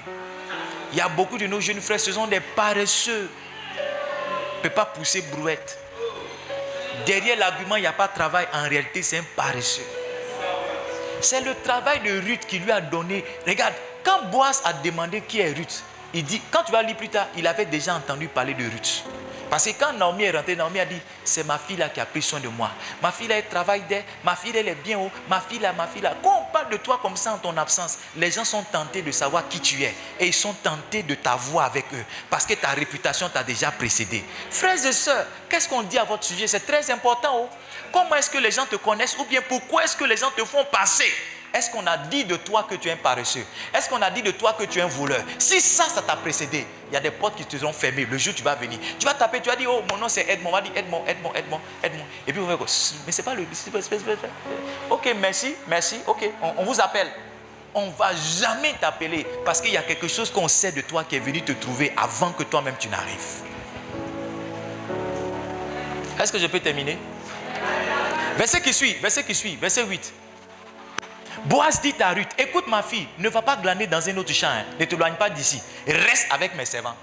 Il y a beaucoup de nos jeunes frères, ce sont des paresseux. On ne peut pas pousser brouette. Derrière l'argument, il n'y a pas de travail. En réalité, c'est un paresseux. C'est le travail de Ruth qui lui a donné. Regarde, quand Boaz a demandé qui est Ruth, il dit, quand tu vas lire plus tard, il avait déjà entendu parler de Ruth. Parce que quand Naomi est rentrée, Naomi a dit, c'est ma fille là qui a pris soin de moi. Ma fille là, elle travaille d'elle. Ma fille, elle est bien haut. Ma fille là. Quand on parle de toi comme ça en ton absence, les gens sont tentés de savoir qui tu es. Et ils sont tentés de t'avoir avec eux. Parce que ta réputation t'a déjà précédé. Frères et sœurs, qu'est-ce qu'on dit à votre sujet? C'est très important. Oh. Comment est-ce que les gens te connaissent? Ou bien pourquoi est-ce que les gens te font passer? Est-ce qu'on a dit de toi que tu es un paresseux? Est-ce qu'on a dit de toi que tu es un voleur? Si ça t'a précédé, il y a des portes qui te seront fermées. Le jour où tu vas venir, tu vas taper, tu vas dire, oh, mon nom c'est Edmond. On va dire Edmond. Et puis on va dire, mais c'est pas le... Ok, merci, ok, on vous appelle. On ne va jamais t'appeler parce qu'il y a quelque chose qu'on sait de toi qui est venu te trouver avant que toi-même tu n'arrives. Est-ce que je peux terminer? Verset qui suit, verset 8. Boaz dit à Ruth, écoute ma fille, ne va pas glaner dans un autre champ, hein. Ne t'éloigne pas d'ici, reste avec mes servants.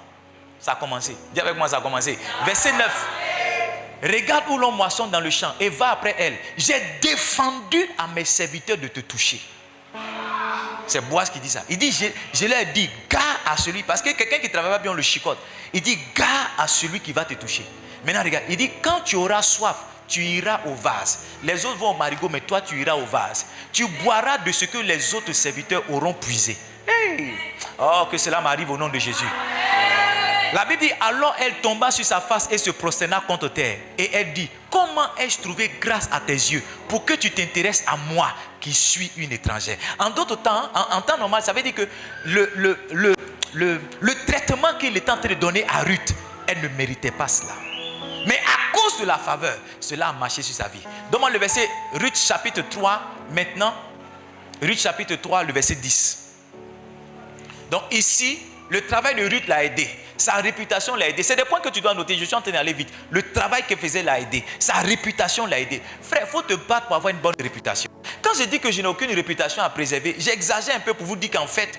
Ça a commencé, dis avec moi ça a commencé. Verset 9, regarde où l'on moissonne dans le champ et va après elle. J'ai défendu à mes serviteurs de te toucher. C'est Boaz qui dit ça. Il dit, je leur ai dit, gare à celui, parce que quelqu'un qui ne travaille pas bien, on le chicote. Il dit, gare à celui qui va te toucher. Maintenant regarde, il dit, quand tu auras soif, tu iras au vase. Les autres vont au marigot, mais toi tu iras au vase. Tu boiras de ce que les autres serviteurs auront puisé. Hey! Oh, que cela m'arrive au nom de Jésus. La Bible dit, alors elle tomba sur sa face et se prosterna contre terre. Et elle dit, comment ai-je trouvé grâce à tes yeux pour que tu t'intéresses à moi qui suis une étrangère? En d'autres temps, en temps normal, ça veut dire que le traitement qu'il est en train de donner à Ruth, elle ne méritait pas cela. Mais à cause de la faveur, cela a marché sur sa vie. Donne-moi le verset, Ruth chapitre 3, maintenant. Ruth chapitre 3, le verset 10. Donc ici, le travail de Ruth l'a aidé. Sa réputation l'a aidé. C'est des points que tu dois noter. Je suis en train d'aller vite. Le travail qu'elle faisait l'a aidé. Sa réputation l'a aidé. Frère, il faut te battre pour avoir une bonne réputation. Quand je dis que je n'ai aucune réputation à préserver, j'exagère un peu pour vous dire qu'en fait,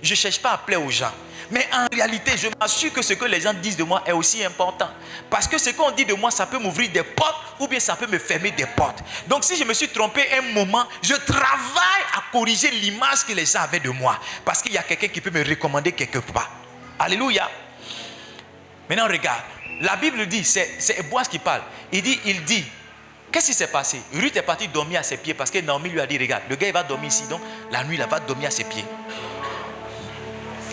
je ne cherche pas à plaire aux gens. Mais en réalité, je m'assure que ce que les gens disent de moi est aussi important. Parce que ce qu'on dit de moi, ça peut m'ouvrir des portes ou bien ça peut me fermer des portes. Donc si je me suis trompé un moment, je travaille à corriger l'image que les gens avaient de moi. Parce qu'il y a quelqu'un qui peut me recommander quelque part. Alléluia. Maintenant regarde, la Bible dit, c'est Boaz qui parle. Il dit, qu'est-ce qui s'est passé? Ruth est partie dormir à ses pieds parce que Naomi lui a dit, regarde, le gars il va dormir ici, donc la nuit il va dormir à ses pieds.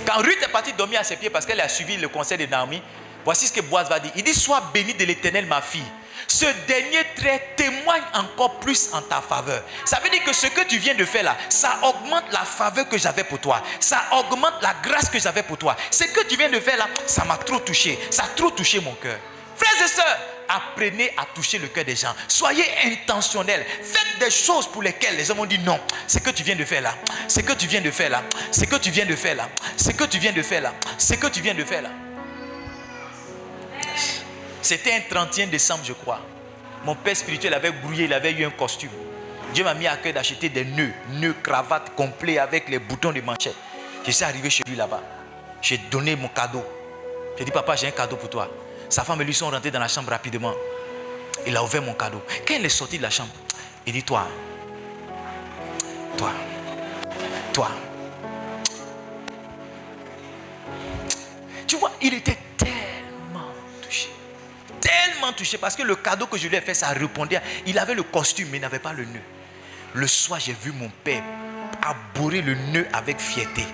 Quand Ruth est partie dormir à ses pieds parce qu'elle a suivi le conseil de Naomi, voici ce que Boaz va dire. Il dit, sois bénie de l'Éternel ma fille. Ce dernier trait témoigne encore plus en ta faveur. Ça veut dire que ce que tu viens de faire là, ça augmente la faveur que j'avais pour toi. Ça augmente la grâce que j'avais pour toi. Ce que tu viens de faire là, ça m'a trop touché. Ça a trop touché mon cœur. Frères et sœurs, apprenez à toucher le cœur des gens. Soyez intentionnels. Faites des choses pour lesquelles les gens vont dire non. Ce que tu viens de faire là, ce que tu viens de faire là, ce que tu viens de faire là, ce que tu viens de faire là, ce que tu viens de faire là. C'était un 31 décembre, je crois. Mon père spirituel avait brouillé, il avait eu un costume. Dieu m'a mis à cœur d'acheter des nœuds, cravates complets avec les boutons de manchette. Je suis arrivé chez lui là-bas. J'ai donné mon cadeau. J'ai dit, papa, j'ai un cadeau pour toi. Sa femme et lui sont rentrés dans la chambre rapidement. Il a ouvert mon cadeau. Quand il est sorti de la chambre, il dit, toi, tu vois, il était tellement touché parce que le cadeau que je lui ai fait, ça répondait. Il avait le costume, mais il n'avait pas le nœud. Le soir, j'ai vu mon père abhorrer le nœud avec fierté.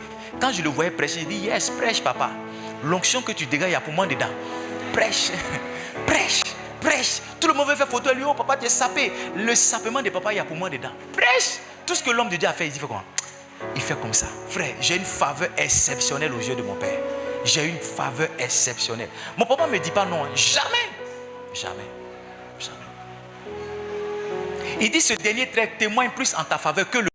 Quand je le voyais prêcher, j'ai dit, yes, prêche, papa. L'onction que tu dégages, il y a pour moi dedans. Prêche, prêche, prêche. Tout Tout le monde veut faire photo. Elle dit, oh papa, tu es sapé. Le sapement de papa, il y a pour moi dedans. Prêche. Tout ce que l'homme de Dieu a fait, il dit comment? Il fait comme ça. Frère, j'ai une faveur exceptionnelle aux yeux de mon père. J'ai une faveur exceptionnelle. Mon papa ne me dit pas non. Jamais. Jamais. Jamais. Il dit, ce dernier trait témoigne plus en ta faveur que le